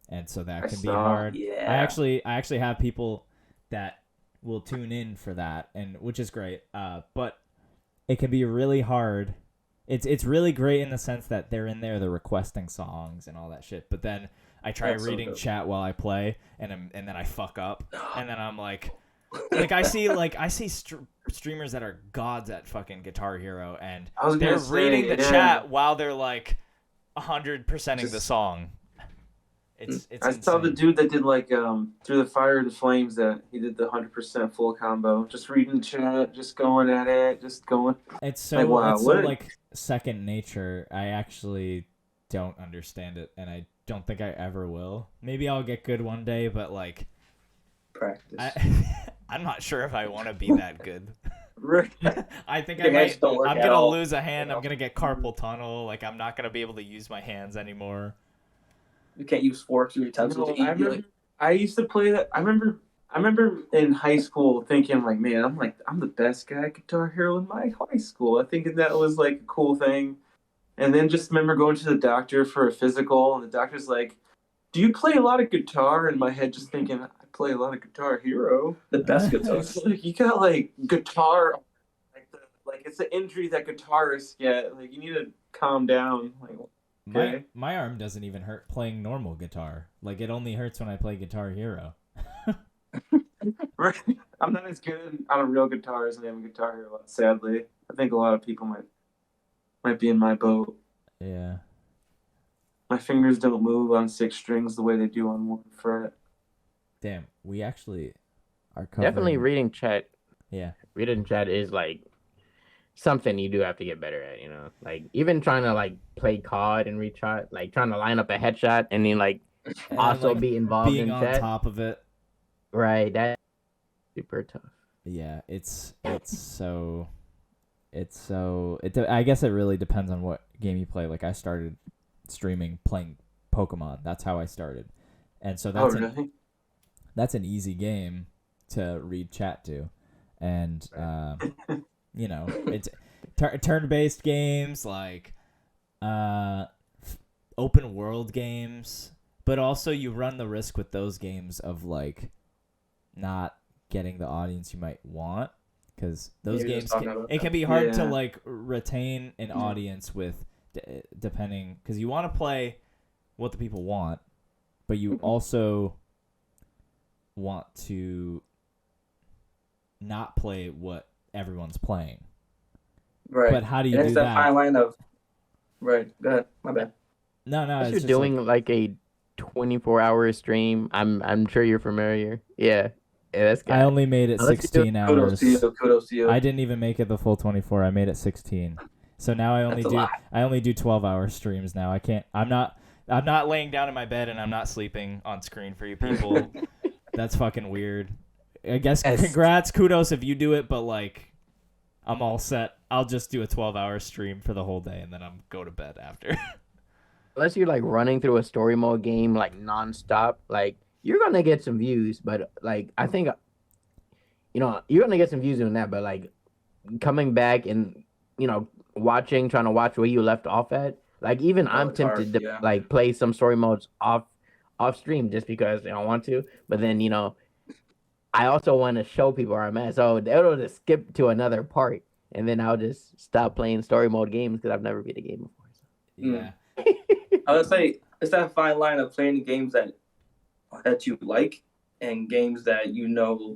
[SPEAKER 2] and so that can be hard.
[SPEAKER 4] Yeah.
[SPEAKER 2] I actually have people that will tune in for that, and which is great. But it can be really hard. It's really great in the sense that they're in there, they're requesting songs and all that shit. But then I try reading chat while I play, and then I fuck up, and then I'm I see streamers that are gods at fucking Guitar Hero, and they're reading the chat while they're 100%ing the song. It's
[SPEAKER 3] I saw the dude that did Through the Fire to Flames, that he did the 100% full combo, just reading chat, just going at it, just going.
[SPEAKER 2] It's so second nature. I actually don't understand it, and I don't think I ever will. Maybe I'll get good one day, but like
[SPEAKER 4] practice.
[SPEAKER 2] I'm not sure if I want to be that good. I think
[SPEAKER 4] I'm
[SPEAKER 2] gonna lose a hand. I'm gonna get carpal tunnel. Like I'm not gonna be able to use my hands anymore.
[SPEAKER 4] You can't use forks or utensils to eat.
[SPEAKER 3] I used to play that. I remember in high school thinking like, man, I'm the best guy at Guitar Hero in my high school. I thinking that was like a cool thing. And then just remember going to the doctor for a physical, and the doctor's like, "Do you play a lot of guitar?" And my head just thinking, "I play a lot of Guitar Hero,
[SPEAKER 4] the best guitar."
[SPEAKER 3] It's like you got like guitar, like it's an injury that guitarists get. Like you need to calm down. Like okay.
[SPEAKER 2] My arm doesn't even hurt playing normal guitar. Like it only hurts when I play Guitar Hero.
[SPEAKER 3] Right. I'm not as good on a real guitar as I am a Guitar Hero. Sadly, I think a lot of people might be in my boat.
[SPEAKER 2] Yeah.
[SPEAKER 3] My fingers don't move on 6 strings the way they do on 1 fret.
[SPEAKER 2] Damn, we actually are covering...
[SPEAKER 5] Definitely reading chat.
[SPEAKER 2] Yeah.
[SPEAKER 5] Reading chat is like something you do have to get better at, you know? Like even trying to like play COD and read chat, like trying to line up a headshot and then like
[SPEAKER 2] and
[SPEAKER 5] also
[SPEAKER 2] like,
[SPEAKER 5] be involved
[SPEAKER 2] being
[SPEAKER 5] in
[SPEAKER 2] on
[SPEAKER 5] chat.
[SPEAKER 2] top of it.
[SPEAKER 5] Right, that's super tough.
[SPEAKER 2] Yeah, I guess it really depends on what game you play. Like I started streaming playing Pokemon. That's how I started. And so that's an easy game to read chat to. And you know, it's turn-based games like open world games, but also you run the risk with those games of like not getting the audience you might want, because those games can be hard to like retain an audience with depending, because you want to play what the people want, but you also want to not play what everyone's playing.
[SPEAKER 4] Right.
[SPEAKER 2] But how do you do
[SPEAKER 4] that? It's
[SPEAKER 2] that?
[SPEAKER 4] that fine line of right. Go ahead. My bad.
[SPEAKER 2] No.
[SPEAKER 5] If you're doing like a 24-hour stream, I'm sure you're familiar. Yeah, that's good.
[SPEAKER 2] I only made it 16 hours.
[SPEAKER 4] Kudos to you.
[SPEAKER 2] I didn't even make it the full 24. I made it 16. So now I only do 12-hour streams now. I'm not laying down in my bed and I'm not sleeping on screen for you people. That's fucking weird. I guess congrats, kudos if you do it, but like I'm all set. I'll just do a 12-hour stream for the whole day and then I'm go to bed after.
[SPEAKER 5] Unless you're like running through a story mode game like nonstop, like you're gonna get some views, but like I think you're gonna get some views doing that, but like coming back and trying to watch where you left off at, like even I'm tempted to like play some story modes off stream just because I don't want to, but then I also want to show people where I'm at, so it'll just skip to another part and then I'll just stop playing story mode games because I've never beat a game before. So.
[SPEAKER 2] Yeah.
[SPEAKER 4] I would say it's that fine line of playing games that you like and games that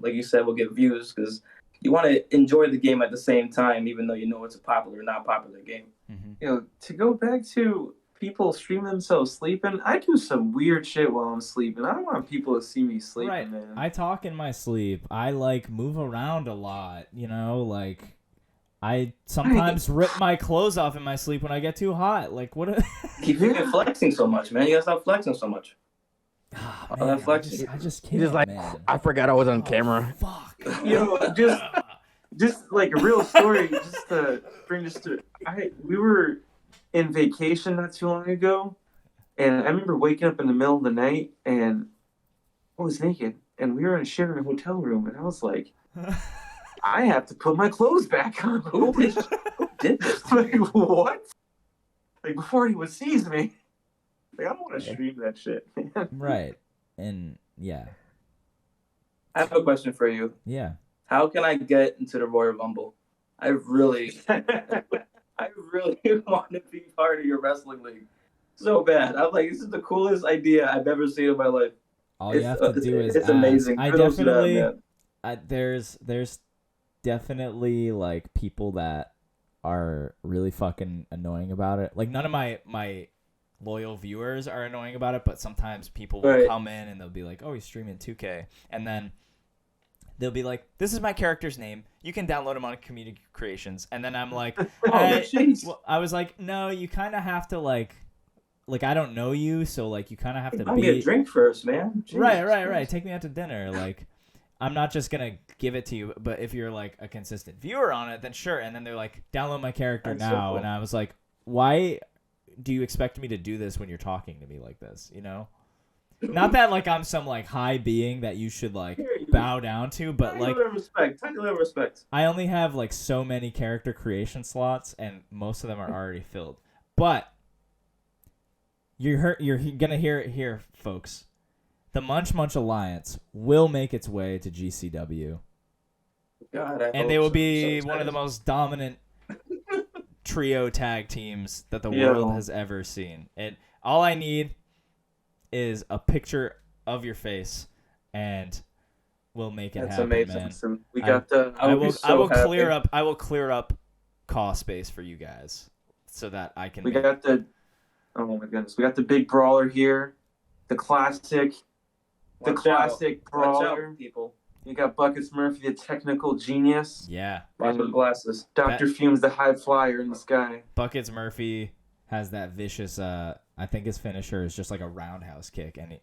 [SPEAKER 4] like you said, will get views, because you want to enjoy the game at the same time, even though it's a popular or not popular game.
[SPEAKER 2] Mm-hmm.
[SPEAKER 3] To go back to people stream themselves sleeping, I do some weird shit while I'm sleeping. I don't want people to see me sleeping,
[SPEAKER 2] right.
[SPEAKER 3] man.
[SPEAKER 2] I talk in my sleep. I like move around a lot, like I sometimes rip my clothes off in my sleep when I get too hot. Like what?
[SPEAKER 4] Keep flexing so much, man. You gotta stop flexing so much.
[SPEAKER 2] Oh, man, I just can't.
[SPEAKER 5] Just like,
[SPEAKER 2] man.
[SPEAKER 5] I forgot I was on camera.
[SPEAKER 2] Fuck.
[SPEAKER 3] Just like a real story. We were in vacation not too long ago, and I remember waking up in the middle of the night and I was naked, and we were sharing a hotel room, and I was like, I have to put my clothes back on.
[SPEAKER 4] Who did this?
[SPEAKER 3] Like, what? Like, before anyone sees me. Like, I don't want to stream that shit, man.
[SPEAKER 2] Right. And, yeah.
[SPEAKER 4] I have a question for you.
[SPEAKER 2] Yeah.
[SPEAKER 4] How can I get into the Royal Rumble? I really want to be part of your wrestling league. So bad. I'm like, this is the coolest idea I've ever seen in my life.
[SPEAKER 2] All you have to do is
[SPEAKER 4] it's amazing.
[SPEAKER 2] I definitely... there's definitely like people that are really fucking annoying about it. Like none of my loyal viewers are annoying about it, but sometimes people will come in and they'll be like, "Oh, he's streaming 2K," and then they'll be like, "This is my character's name. You can download him on Community Creations." And then I'm like, I was like, "No, you kind of have to like like I don't know you, so like you kind of have to
[SPEAKER 4] buy me a drink first, man. Jesus
[SPEAKER 2] right. Take me out to dinner. Like I'm not just gonna give it to you, but if you're like a consistent viewer on it, then sure. And then they're like, download my character now,
[SPEAKER 4] simple.
[SPEAKER 2] and I was like, why do you expect me to do this when you're talking to me like this? You know. Not that like I'm some like high being that you should like bow down to, but like
[SPEAKER 4] respect.
[SPEAKER 2] I only have like so many character creation slots, and most of them are already filled. But you're gonna hear it here, folks. The Munch Munch Alliance will make its way to GCW, and they will be one of the most dominant trio tag teams that the world has ever seen. And all I need is a picture of your face, and we'll make it happen.
[SPEAKER 3] That's amazing.
[SPEAKER 2] Man.
[SPEAKER 3] We got
[SPEAKER 2] I will clear up cost space for you guys so that I can.
[SPEAKER 3] Oh my goodness, we got the big brawler here, the classic brawler.
[SPEAKER 4] People.
[SPEAKER 3] You got BucketsMurphy, the technical genius.
[SPEAKER 2] Yeah.
[SPEAKER 4] Watch with glasses.
[SPEAKER 3] Dr. Fumes, the high flyer in the sky.
[SPEAKER 2] BucketsMurphy has that vicious. I think his finisher is just like a roundhouse kick, and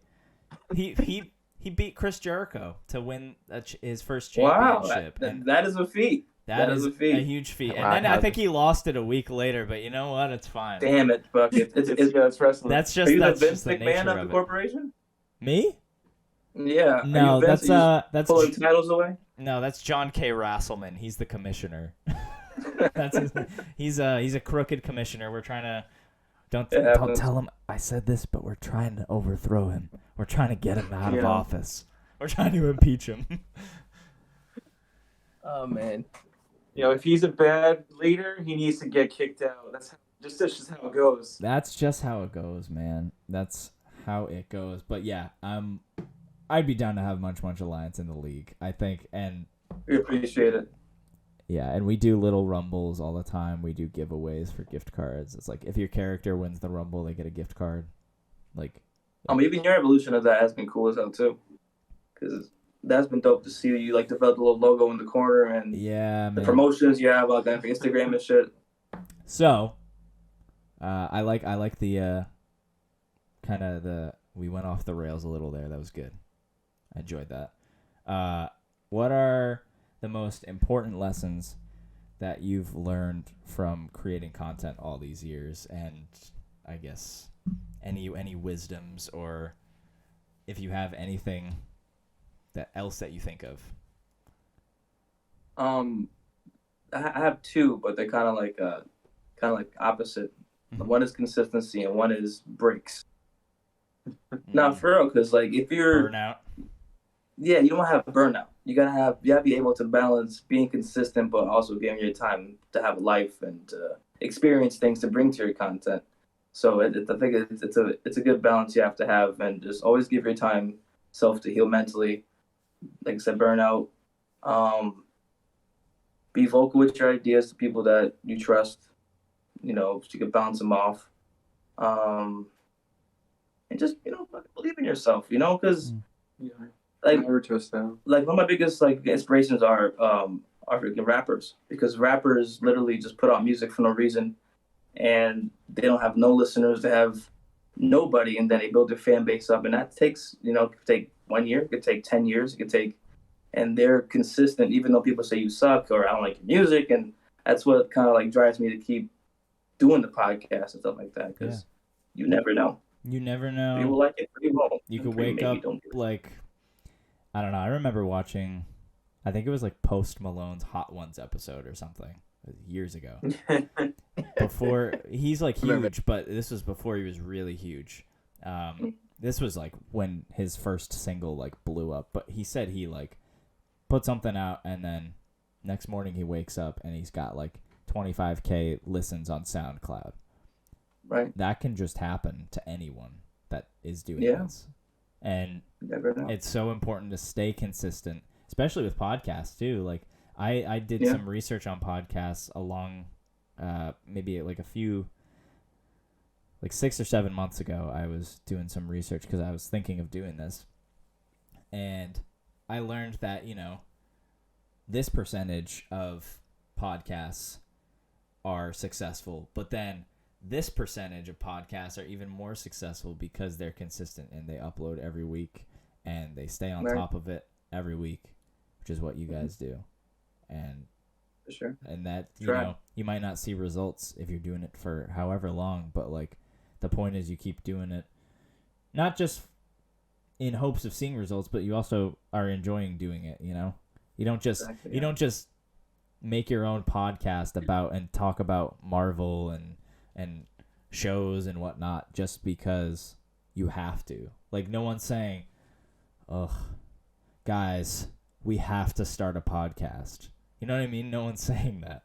[SPEAKER 2] he beat Chris Jericho to win his first championship.
[SPEAKER 4] Wow, that is a feat.
[SPEAKER 2] That is a huge feat. And then I think he lost it a week later, but you know what? It's fine.
[SPEAKER 4] Damn it, Bucket.
[SPEAKER 3] It's wrestling.
[SPEAKER 2] That's just
[SPEAKER 4] Are you
[SPEAKER 2] that's
[SPEAKER 4] the
[SPEAKER 2] just
[SPEAKER 4] Vince
[SPEAKER 2] the
[SPEAKER 4] McMahon
[SPEAKER 2] nature
[SPEAKER 4] of
[SPEAKER 2] of
[SPEAKER 4] the
[SPEAKER 2] it.
[SPEAKER 4] corporation?
[SPEAKER 2] Me?
[SPEAKER 4] Yeah.
[SPEAKER 2] No, that's
[SPEAKER 4] pulling titles away.
[SPEAKER 2] No, that's John K. Rasselman. He's the commissioner. He's a crooked commissioner. We're trying to don't tell him I said this, but we're trying to overthrow him. We're trying to get him out of office. We're trying to impeach him.
[SPEAKER 4] Oh man.
[SPEAKER 3] If he's a bad leader, he needs to get kicked out. That's just how it goes.
[SPEAKER 2] That's just how it goes, man. That's how it goes. But yeah, I'd be down to have Munch Munch Alliance in the league, I think, and
[SPEAKER 4] we appreciate it.
[SPEAKER 2] Yeah, and we do little rumbles all the time. We do giveaways for gift cards. It's like if your character wins the rumble, they get a gift card. Like,
[SPEAKER 4] even your evolution of that has been cool as hell too, because that's been dope to see you like develop a little logo in the corner and the promotions you have out there for Instagram and shit.
[SPEAKER 2] So, I like the kind of we went off the rails a little there. That was good. I enjoyed that. What are the most important lessons that you've learned from creating content all these years, and I guess any wisdoms, or if you have anything else that you think of?
[SPEAKER 4] I have two, but they're kind of like opposite.
[SPEAKER 2] Mm-hmm.
[SPEAKER 4] One is consistency and one is breaks. Now, for real, because like if you're
[SPEAKER 2] burnout,
[SPEAKER 4] you don't have burnout. You gotta be able to balance being consistent, but also giving your time to have life and experience things to bring to your content. So I think it's a good balance you have to have, and just always give your time self to heal mentally. Like I said, burnout. Be vocal with your ideas to people that you trust. So you can bounce them off. And just believe in yourself. Because like one of my biggest inspirations are freaking rappers, because rappers literally just put out music for no reason, and they don't have no listeners. They have nobody, and then they build their fan base up, and that takes it could take 1 year, it could take 10 years, it could take, and they're consistent even though people say you suck or I don't like your music, and that's what kind of drives me to keep doing the podcast and stuff like that, because you never know.
[SPEAKER 2] You never know.
[SPEAKER 4] People like it, pretty well.
[SPEAKER 2] You could wake up I don't know. I remember watching, I think it was Post Malone's Hot Ones episode or something years ago. Before he's huge, but this was before he was really huge. This was when his first single blew up. But he said he put something out, and then next morning he wakes up and he's got 25K listens on SoundCloud.
[SPEAKER 4] Right.
[SPEAKER 2] That can just happen to anyone that is doing this. And it's so important to stay consistent, especially with podcasts too. I did some research on podcasts along maybe a few 6 or 7 months ago. I was doing some research because I was thinking of doing this, and I learned that this percentage of podcasts are successful, but then this percentage of podcasts are even more successful because they're consistent and they upload every week and they stay on top of it every week, which is what you guys do. And
[SPEAKER 4] for sure.
[SPEAKER 2] And that, you know, you might not see results if you're doing it for however long, but like the point is you keep doing it, not just in hopes of seeing results, but you also are enjoying doing it, you know? You don't just you don't just make your own podcast about and talk about Marvel and shows and whatnot just because you have to. Like, no one's saying, ugh, guys, we have to start a podcast. You know what I mean? No one's saying that.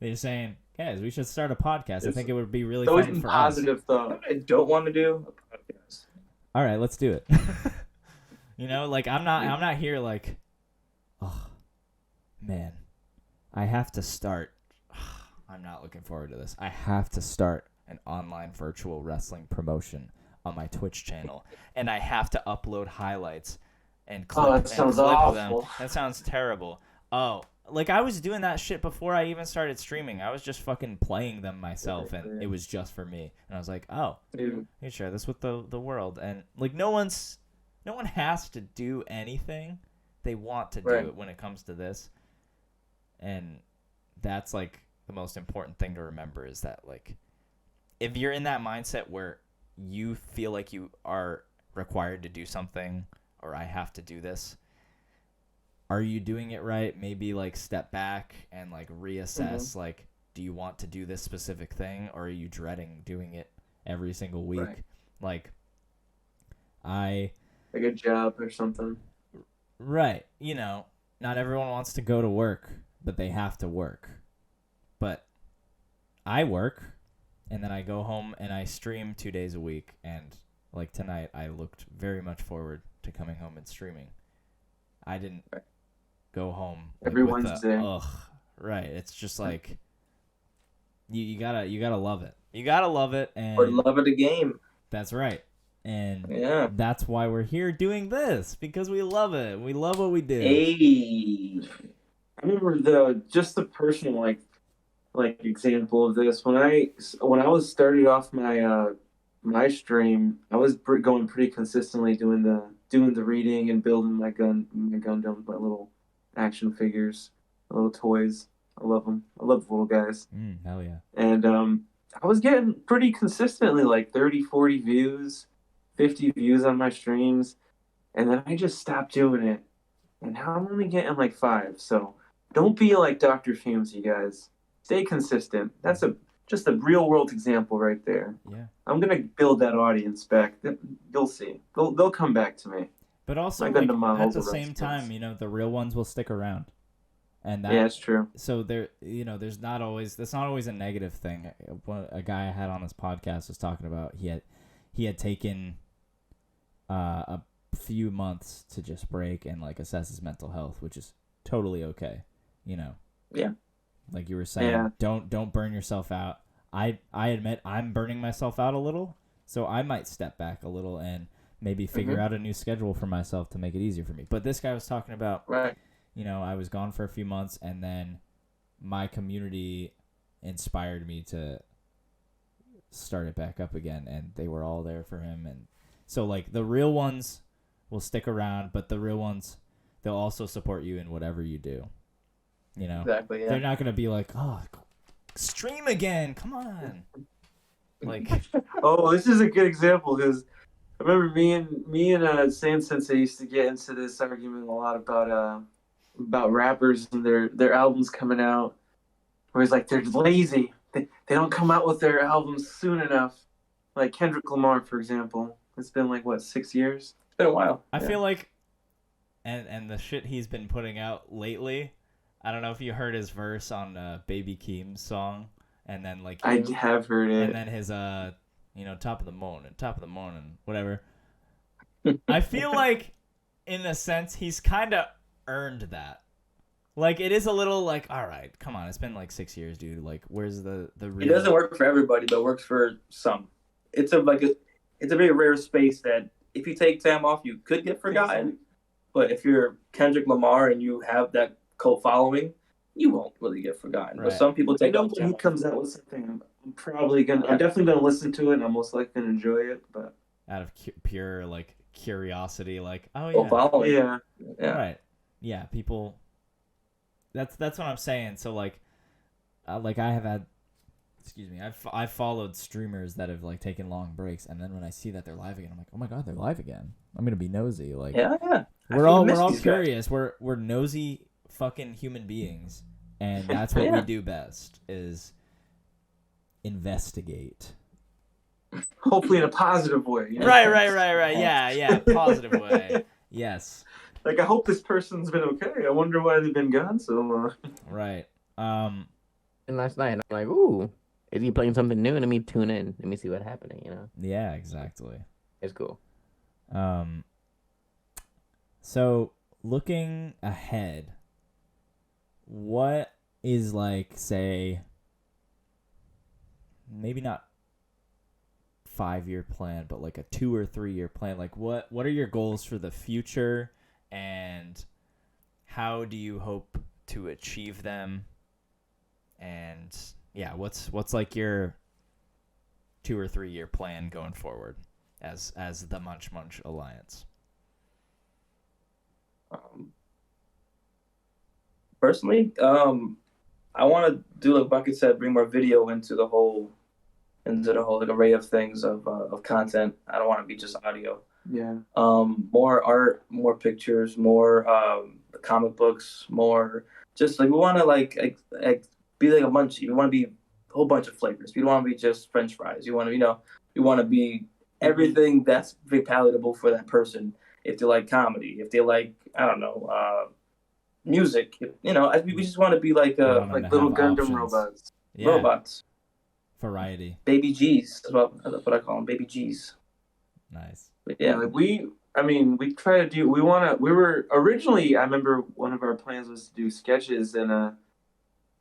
[SPEAKER 2] They're saying, guys, we should start a podcast. I think it would be really fun for
[SPEAKER 3] positive
[SPEAKER 2] us.
[SPEAKER 3] Thought.
[SPEAKER 4] I don't want to do a podcast.
[SPEAKER 2] All right, let's do it. You know, like I'm not here like, oh, man, I have to start. I'm not looking forward to this. I have to start an online virtual wrestling promotion on my Twitch channel, and I have to upload highlights and clip,
[SPEAKER 3] that sounds awful.
[SPEAKER 2] them. That sounds terrible. Oh, like I was doing that shit before I even started streaming. I was just fucking playing them myself, and it was just for me. And I was like, oh, you share this with the world, and like no one has to do anything. They want to do it when it comes to this, and that's like the most important thing to remember is that like if you're in that mindset where you feel like you are required to do something or I have to do this, are you doing it right? Maybe like step back and like reassess like, do you want to do this specific thing or are you dreading doing it every single week? Like a
[SPEAKER 3] job or something.
[SPEAKER 2] Right. You know, not everyone wants to go to work, but they have to work. But I work, and then I go home and I stream 2 days a week. And like tonight, I looked very much forward to coming home and streaming. I didn't go home like,
[SPEAKER 3] every Wednesday.
[SPEAKER 2] Right. It's just like you gotta love it. You gotta love it, and
[SPEAKER 4] or love of the game.
[SPEAKER 2] That's right. And that's why we're here doing this, because we love it. We love what we do.
[SPEAKER 4] Hey.
[SPEAKER 3] I remember the personal like example of this when I was started off my stream. I was going pretty consistently doing the reading and building my Gundam, my little action figures, my little toys. I love them. I love the little guys.
[SPEAKER 2] Hell yeah.
[SPEAKER 3] And I was getting pretty consistently like 30, 40 views, 50 views on my streams, and then I just stopped doing it. And now I'm only getting like 5. So don't be like Dr. Fumes, you guys. Stay consistent. That's just a real world example right there.
[SPEAKER 2] Yeah.
[SPEAKER 3] I'm gonna build that audience back. You'll see. They'll come back to me.
[SPEAKER 2] But also like, at the same time, you know, the real ones will stick around. And
[SPEAKER 3] it's true.
[SPEAKER 2] So that's not always a negative thing. A guy I had on this podcast was talking about he had taken a few months to just break and like assess his mental health, which is totally okay, you know.
[SPEAKER 4] Yeah.
[SPEAKER 2] Like you were saying, don't burn yourself out. I admit I'm burning myself out a little, so I might step back a little and maybe figure out a new schedule for myself to make it easier for me. But this guy was talking about, you know, I was gone for a few months and then my community inspired me to start it back up again, and they were all there for him. And so like the real ones will stick around, but the real ones, they'll also support you in whatever you do. You know,
[SPEAKER 4] exactly. Yeah.
[SPEAKER 2] They're not gonna be like, "Oh, stream again! Come on!" Like,
[SPEAKER 3] this is a good example because I remember me and Saiyan Sensei used to get into this argument a lot about rappers and their albums coming out. Where he's like, they're lazy. They don't come out with their albums soon enough. Like Kendrick Lamar, for example. It's been like 6 years.
[SPEAKER 4] It's been a while.
[SPEAKER 2] I feel like, and the shit he's been putting out lately. I don't know if you heard his verse on Baby Keem's song, and then like
[SPEAKER 3] I have heard it,
[SPEAKER 2] and then his top of the morning, whatever. I feel like, in a sense, he's kind of earned that. Like it is a little like, all right, come on, it's been like 6 years, dude. Like, where's the real...
[SPEAKER 4] It doesn't work for everybody, but it works for some. It's a very rare space that if you take time off, you could get forgotten. But if you're Kendrick Lamar and you have that cult following, you won't really get forgotten. Right. But some people take
[SPEAKER 3] when he comes out with something, I'm I'm definitely gonna listen to it, and I'm most likely gonna enjoy it. But
[SPEAKER 2] out of pure like curiosity, like
[SPEAKER 3] yeah,
[SPEAKER 2] right, yeah, people. That's what I'm saying. So like I have had, excuse me, I've followed streamers that have like taken long breaks, and then when I see that they're live again, I'm like, oh my god, they're live again. I'm gonna be nosy. Like we're all curious. We're nosy fucking human beings, and that's what we do best is investigate.
[SPEAKER 3] Hopefully in a positive way. You know?
[SPEAKER 2] Right. Yeah, positive way. Yes.
[SPEAKER 3] Like, I hope this person's been okay. I wonder why they've been gone so long.
[SPEAKER 2] Right.
[SPEAKER 5] And last night, I'm like, ooh, is he playing something new? Let me tune in. Let me see what's happening, you know?
[SPEAKER 2] Yeah, exactly.
[SPEAKER 5] It's cool.
[SPEAKER 2] So, looking ahead, what is, like, say, maybe not 5-year plan, but like a 2 or 3 year plan? Like, what are your goals for the future? And how do you hope to achieve them? And yeah, what's like your 2 or 3 year plan going forward as the Munch Munch Alliance?
[SPEAKER 4] Personally, I want to do like Bucket said, bring more video into the whole like array of things of content. I don't want to be just audio.
[SPEAKER 3] Yeah.
[SPEAKER 4] More art, more pictures, more comic books, more just like we want to like be like a munchie. We want to be a whole bunch of flavors. We don't want to be just French fries. You want to we want to be everything that's very palatable for that person. If they like comedy, if they like music, we just want to be like
[SPEAKER 3] little Gundam robots.
[SPEAKER 2] Yeah.
[SPEAKER 4] Robots.
[SPEAKER 2] Variety.
[SPEAKER 4] Baby G's. That's what I call them. Baby G's.
[SPEAKER 2] Nice.
[SPEAKER 4] But yeah,
[SPEAKER 3] like we try to do. We were originally. I remember one of our plans was to do sketches, and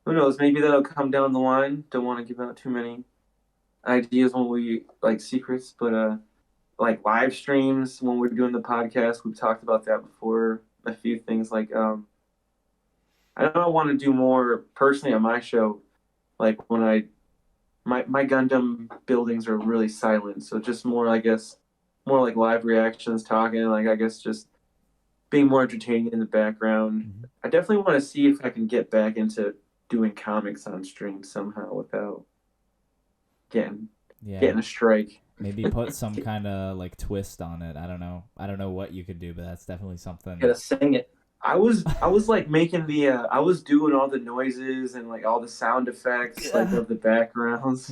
[SPEAKER 3] who knows? Maybe that'll come down the line. Don't want to give out too many ideas when we like secrets, but like live streams when we're doing the podcast. We've talked about that before. A few things like I don't want to do more personally on my show. Like when my Gundam buildings are really silent, so just more, I guess, more like live reactions, talking, like I guess just being more entertaining in the background. Mm-hmm. I definitely want to see if I can get back into doing comics on stream somehow without getting a strike.
[SPEAKER 2] Maybe put some kind of like twist on it. I don't know what you could do, but that's definitely something.
[SPEAKER 4] You gotta sing it.
[SPEAKER 3] I was like making the I was doing all the noises and like all the sound effects like of the backgrounds.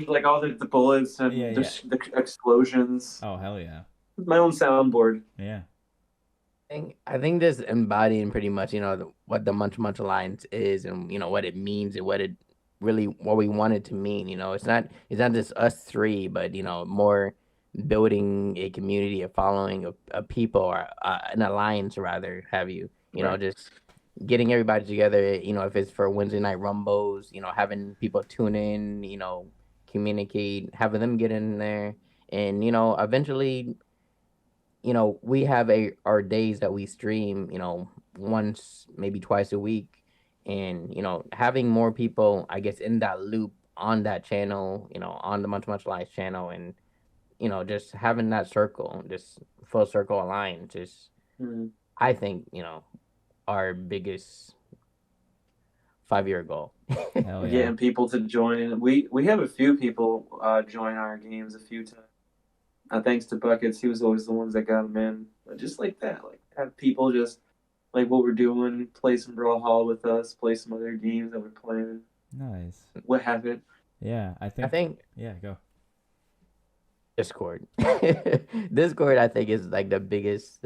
[SPEAKER 3] Like all the bullets and the explosions.
[SPEAKER 2] Oh hell yeah!
[SPEAKER 3] My own soundboard.
[SPEAKER 2] Yeah.
[SPEAKER 5] I think just embodying pretty much what the Munch Munch Alliance is and what it means and what we want it to mean. It's not just us three, but more building a community, a following of people, or an alliance rather, have you
[SPEAKER 3] right.
[SPEAKER 5] Just getting everybody together, if it's for Wednesday night rumbos, having people tune in, communicate, having them get in there, and eventually we have our days that we stream, once maybe twice a week, and having more people, I guess, in that loop on that channel, on the Munch Munch Alliance channel, and just having that circle, just full circle alliance, just I think our biggest 5-year goal.
[SPEAKER 2] Hell yeah.
[SPEAKER 3] Getting people to join. We have a few people join our games a few times. Thanks to Buckets, he was always the ones that got them in. But just like that, like have people just like what we're doing, play some Brawlhalla with us, play some other games that we're playing.
[SPEAKER 2] Nice.
[SPEAKER 3] What have it?
[SPEAKER 2] Yeah, I think. Yeah, go.
[SPEAKER 5] Discord. Discord, I think, is like the biggest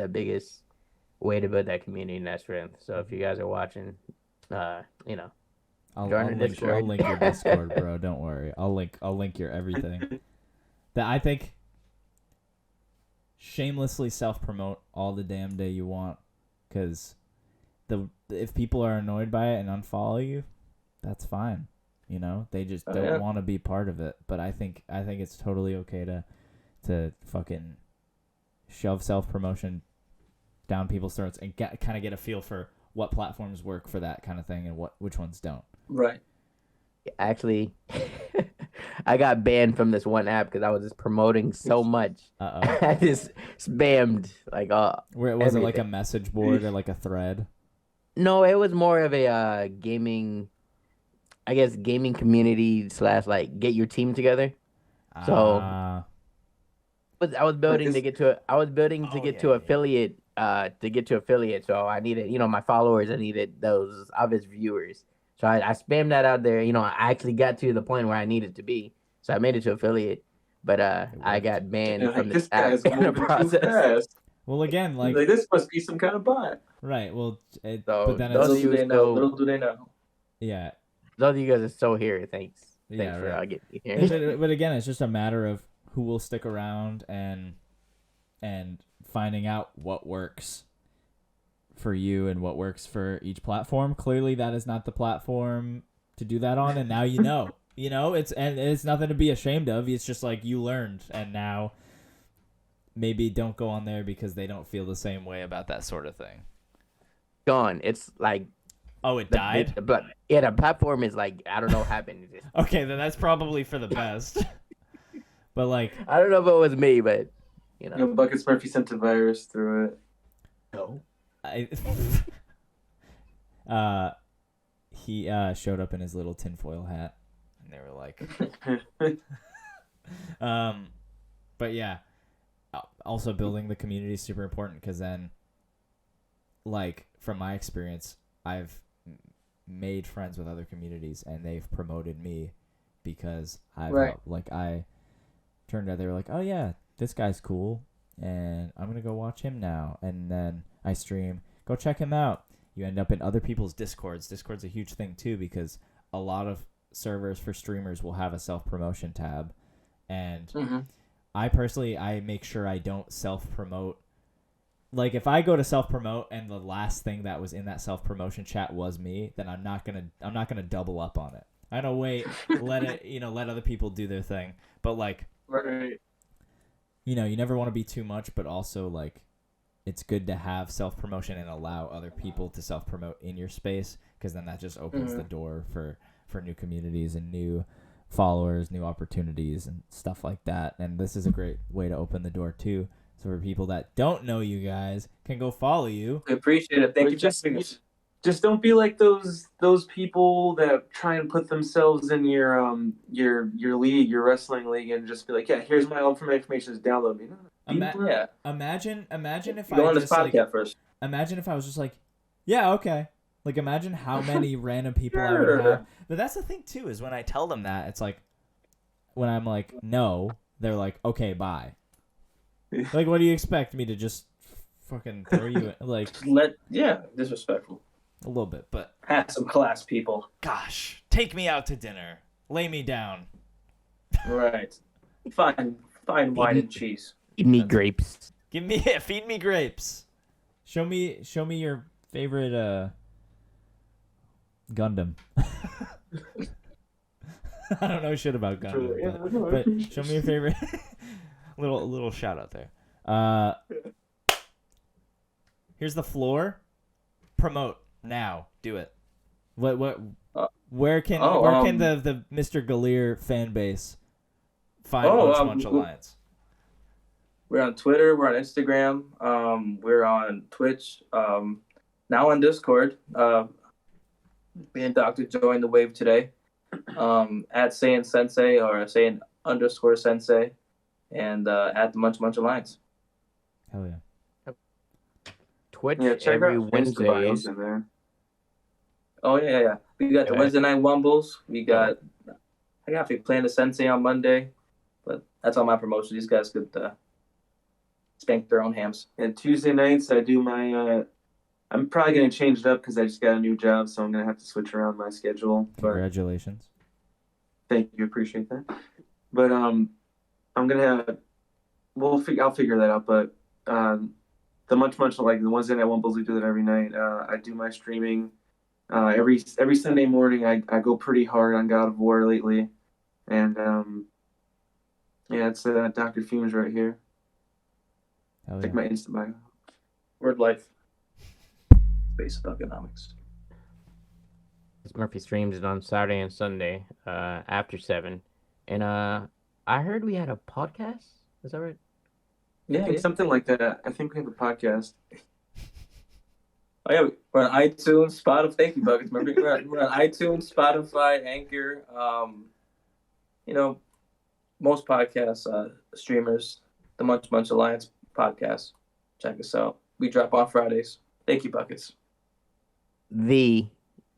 [SPEAKER 5] way to build that community and that strength. So if you guys are watching,
[SPEAKER 2] I'll
[SPEAKER 5] join the Discord.
[SPEAKER 2] I'll link your Discord, bro. Don't worry. I'll link your everything. That I think. Shamelessly self-promote all the damn day you want, because if people are annoyed by it and unfollow you, that's fine. They just don't want to be part of it. But I think it's totally okay to fucking shove self-promotion down people's throats and kind of get a feel for what platforms work for that kind of thing and which ones don't.
[SPEAKER 4] Right.
[SPEAKER 5] Actually, I got banned from this one app because I was just promoting so much. I just spammed like
[SPEAKER 2] Where was
[SPEAKER 5] everything.
[SPEAKER 2] it like a message board or like a thread?
[SPEAKER 5] No, it was more of a gaming, I guess, gaming community / like get your team together. So but I was building to get to affiliate so I needed, my followers, I needed those obvious viewers. So I spammed that out there. I actually got to the point where I needed to be. So I made it to affiliate, but I got banned from this app in the process.
[SPEAKER 2] Well, again, like
[SPEAKER 3] this must be some kind of bot.
[SPEAKER 2] Right. Well,
[SPEAKER 5] So
[SPEAKER 2] but then
[SPEAKER 5] those
[SPEAKER 2] it's,
[SPEAKER 5] of you
[SPEAKER 4] little do they know.
[SPEAKER 2] yeah.
[SPEAKER 5] Those of you guys are still here. Thanks for
[SPEAKER 2] Right.
[SPEAKER 5] getting me here.
[SPEAKER 2] But again, it's just a matter of who will stick around and finding out what works for you and what works for each platform. Clearly, that is not the platform to do that on, and now you know. It's nothing to be ashamed of. It's just like you learned, and now maybe don't go on there because they don't feel the same way about that sort of thing.
[SPEAKER 5] Gone. It's like
[SPEAKER 2] it died.
[SPEAKER 5] The platform is like, I don't know what happened.
[SPEAKER 2] Okay, then that's probably for the best. But like,
[SPEAKER 5] I don't know if it was me, but
[SPEAKER 3] BucketsMurphy sent a virus through it.
[SPEAKER 5] No.
[SPEAKER 2] He showed up in his little tinfoil hat, and they were like, but yeah, also building the community is super important because then, like, from my experience, I've made friends with other communities, and they've promoted me because I turned out, they were like, oh yeah, this guy's cool, and I'm gonna go watch him now, and then I stream, go check him out. You end up in other people's Discords. Discord's a huge thing too because a lot of servers for streamers will have a self-promotion tab, and I personally, I make sure I don't self-promote. Like, if I go to self-promote and the last thing that was in that self-promotion chat was me, then I'm not gonna double up on it. I know, wait, let other people do their thing. But like,
[SPEAKER 3] right.
[SPEAKER 2] You never want to be too much, but also like, it's good to have self-promotion and allow other people to self-promote in your space, because then that just opens the door for new communities and new followers, new opportunities and stuff like that. And this is a great way to open the door too. So for people that don't know you guys can go follow you.
[SPEAKER 4] I appreciate it. Thank you.
[SPEAKER 3] Just don't be like those people that try and put themselves in your league, your wrestling league, and just be like, yeah, here's all my information, just download me.
[SPEAKER 2] Imagine if
[SPEAKER 4] go
[SPEAKER 2] I
[SPEAKER 4] on this
[SPEAKER 2] just
[SPEAKER 4] podcast
[SPEAKER 2] like,
[SPEAKER 4] first.
[SPEAKER 2] Imagine if I was just like, yeah, okay. Like, imagine how many random people I would have. But that's the thing too, is when I tell them that, it's like, when I'm like, no, they're like, okay, bye. Like, what do you expect me to just fucking throw you in? Like,
[SPEAKER 4] disrespectful.
[SPEAKER 2] A little bit, but
[SPEAKER 4] have some class, people.
[SPEAKER 2] Gosh, take me out to dinner. Lay me down.
[SPEAKER 4] Right. Fine wine and cheese.
[SPEAKER 5] Feed me grapes.
[SPEAKER 2] Feed me grapes. Show me your favorite Gundam. I don't know shit about Gundam, but show me your favorite. little shout out there. Here's the floor. Promote now. Do it. Where can the MrGaleer fan base find Munch Munch Alliance?
[SPEAKER 4] We're on Twitter. We're on Instagram. We're on Twitch. Now on Discord. Me and Dr. joined the wave today. At Saiyan Sensei or Saiyan _Sensei, and at the Munch Munch Alliance.
[SPEAKER 2] Hell yeah.
[SPEAKER 5] Twitch every Wednesday.
[SPEAKER 4] Oh yeah. We got the Wednesday night Wumbles. I got to play the Sensei on Monday, but that's all my promotion. These guys could spank their own hams.
[SPEAKER 3] And Tuesday nights I do my. I'm probably gonna change it up because I just got a new job, so I'm gonna have to switch around my schedule.
[SPEAKER 2] Congratulations.
[SPEAKER 3] Thank you, appreciate that. But I'm gonna have. I'll figure that out. But the Munch Munch, like the Wednesday night Wumbles, we do that every night. I do my streaming. Every Sunday morning, I go pretty hard on God of War lately, and it's Dr. Fumes right here.
[SPEAKER 2] Hell yeah.
[SPEAKER 3] Like my Insta bio.
[SPEAKER 4] Word life. basic economics.
[SPEAKER 5] Murphy streams it on Saturday and Sunday after 7. And I heard we had a podcast. Is that right?
[SPEAKER 3] Yeah, I think something like that. I think we have a podcast.
[SPEAKER 4] Oh yeah, we're on iTunes, Spotify. Thank you, Buckets. We're on iTunes, Spotify, Anchor. Most podcasts, streamers, the Munch Munch Alliance podcast. Check us out. We drop on Fridays. Thank you, Buckets.
[SPEAKER 5] The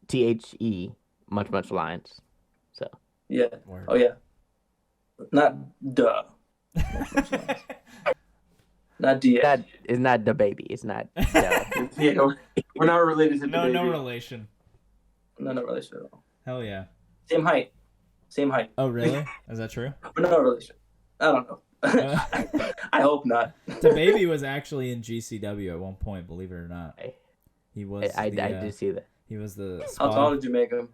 [SPEAKER 5] THE Munch Munch Alliance. So
[SPEAKER 4] yeah.
[SPEAKER 2] Word.
[SPEAKER 4] Oh yeah. Not duh. Not DH.
[SPEAKER 5] It's not the baby. It's not.
[SPEAKER 3] Yeah, we're not related to the baby.
[SPEAKER 2] No relation.
[SPEAKER 4] No relation at all.
[SPEAKER 2] Hell yeah.
[SPEAKER 4] Same height.
[SPEAKER 2] Oh really? Is that true?
[SPEAKER 4] But no relation. I don't know. I hope not.
[SPEAKER 2] The baby was actually in GCW at one point, believe it or not. He was.
[SPEAKER 5] I did see that.
[SPEAKER 2] He was the.
[SPEAKER 4] How tall did you make him?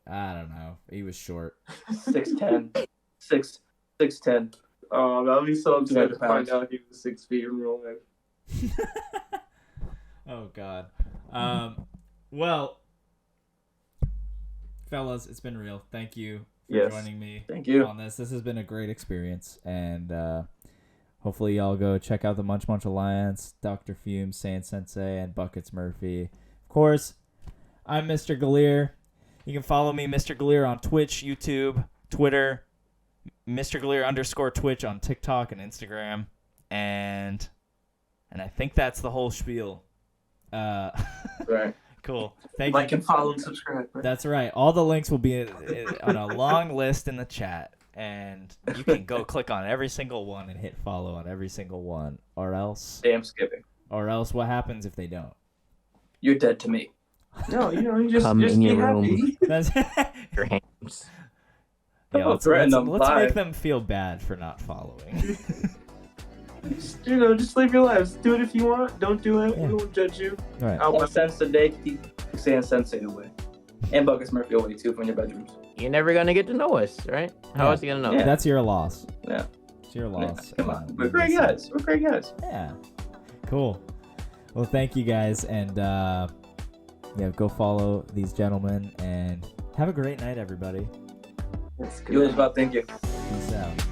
[SPEAKER 2] I don't know. He was short.
[SPEAKER 4] 6'10". 6'10".
[SPEAKER 3] Oh, that'll be so upset to
[SPEAKER 4] 200
[SPEAKER 3] find
[SPEAKER 4] pounds.
[SPEAKER 3] out he was 6 feet in real life.
[SPEAKER 2] Oh God. Well, fellas, it's been real. Thank you for joining me.
[SPEAKER 4] Thank you
[SPEAKER 2] on this. This has been a great experience, and hopefully y'all go check out the Munch Munch Alliance, Dr. Fumes, Saiyan Sensei, and BucketsMurphy. Of course, I'm MrGaleer. You can follow me, MrGaleer, on Twitch, YouTube, Twitter, MrGaleer_Twitch on TikTok and Instagram, and I think that's the whole spiel.
[SPEAKER 3] Right.
[SPEAKER 2] Cool. Thank
[SPEAKER 3] like
[SPEAKER 2] you.
[SPEAKER 3] and follow and subscribe. Right?
[SPEAKER 2] That's right. All the links will be on a long list in the chat, and you can go click on every single one and hit follow on every single one, or else.
[SPEAKER 4] Damn skipping.
[SPEAKER 2] Or else, what happens if they don't?
[SPEAKER 4] You're dead to me.
[SPEAKER 3] No, you just
[SPEAKER 5] Come
[SPEAKER 3] just
[SPEAKER 5] in
[SPEAKER 3] be
[SPEAKER 5] your
[SPEAKER 3] happy.
[SPEAKER 5] room.
[SPEAKER 2] That's
[SPEAKER 5] Your hands.
[SPEAKER 2] yeah, let's
[SPEAKER 4] threaten them
[SPEAKER 2] make
[SPEAKER 4] live.
[SPEAKER 2] them feel bad for not following.
[SPEAKER 3] Just live your lives. Do it if you want. Don't do it.
[SPEAKER 2] Yeah.
[SPEAKER 3] We won't judge you.
[SPEAKER 2] Right.
[SPEAKER 4] One sense today, keep Saiyan Sensei away. And BucketsMurphy away too from your bedrooms.
[SPEAKER 5] You're never gonna get to know us, right? How
[SPEAKER 2] Yeah.
[SPEAKER 5] else you gonna know?
[SPEAKER 4] Yeah.
[SPEAKER 2] That's your loss.
[SPEAKER 4] Yeah.
[SPEAKER 2] It's your loss.
[SPEAKER 4] Come on. We're great guys.
[SPEAKER 2] Yeah. Cool. Well, thank you guys, and go follow these gentlemen, and have a great night, everybody.
[SPEAKER 3] That's
[SPEAKER 4] You
[SPEAKER 3] good.
[SPEAKER 4] as well. Thank you.
[SPEAKER 2] Peace out.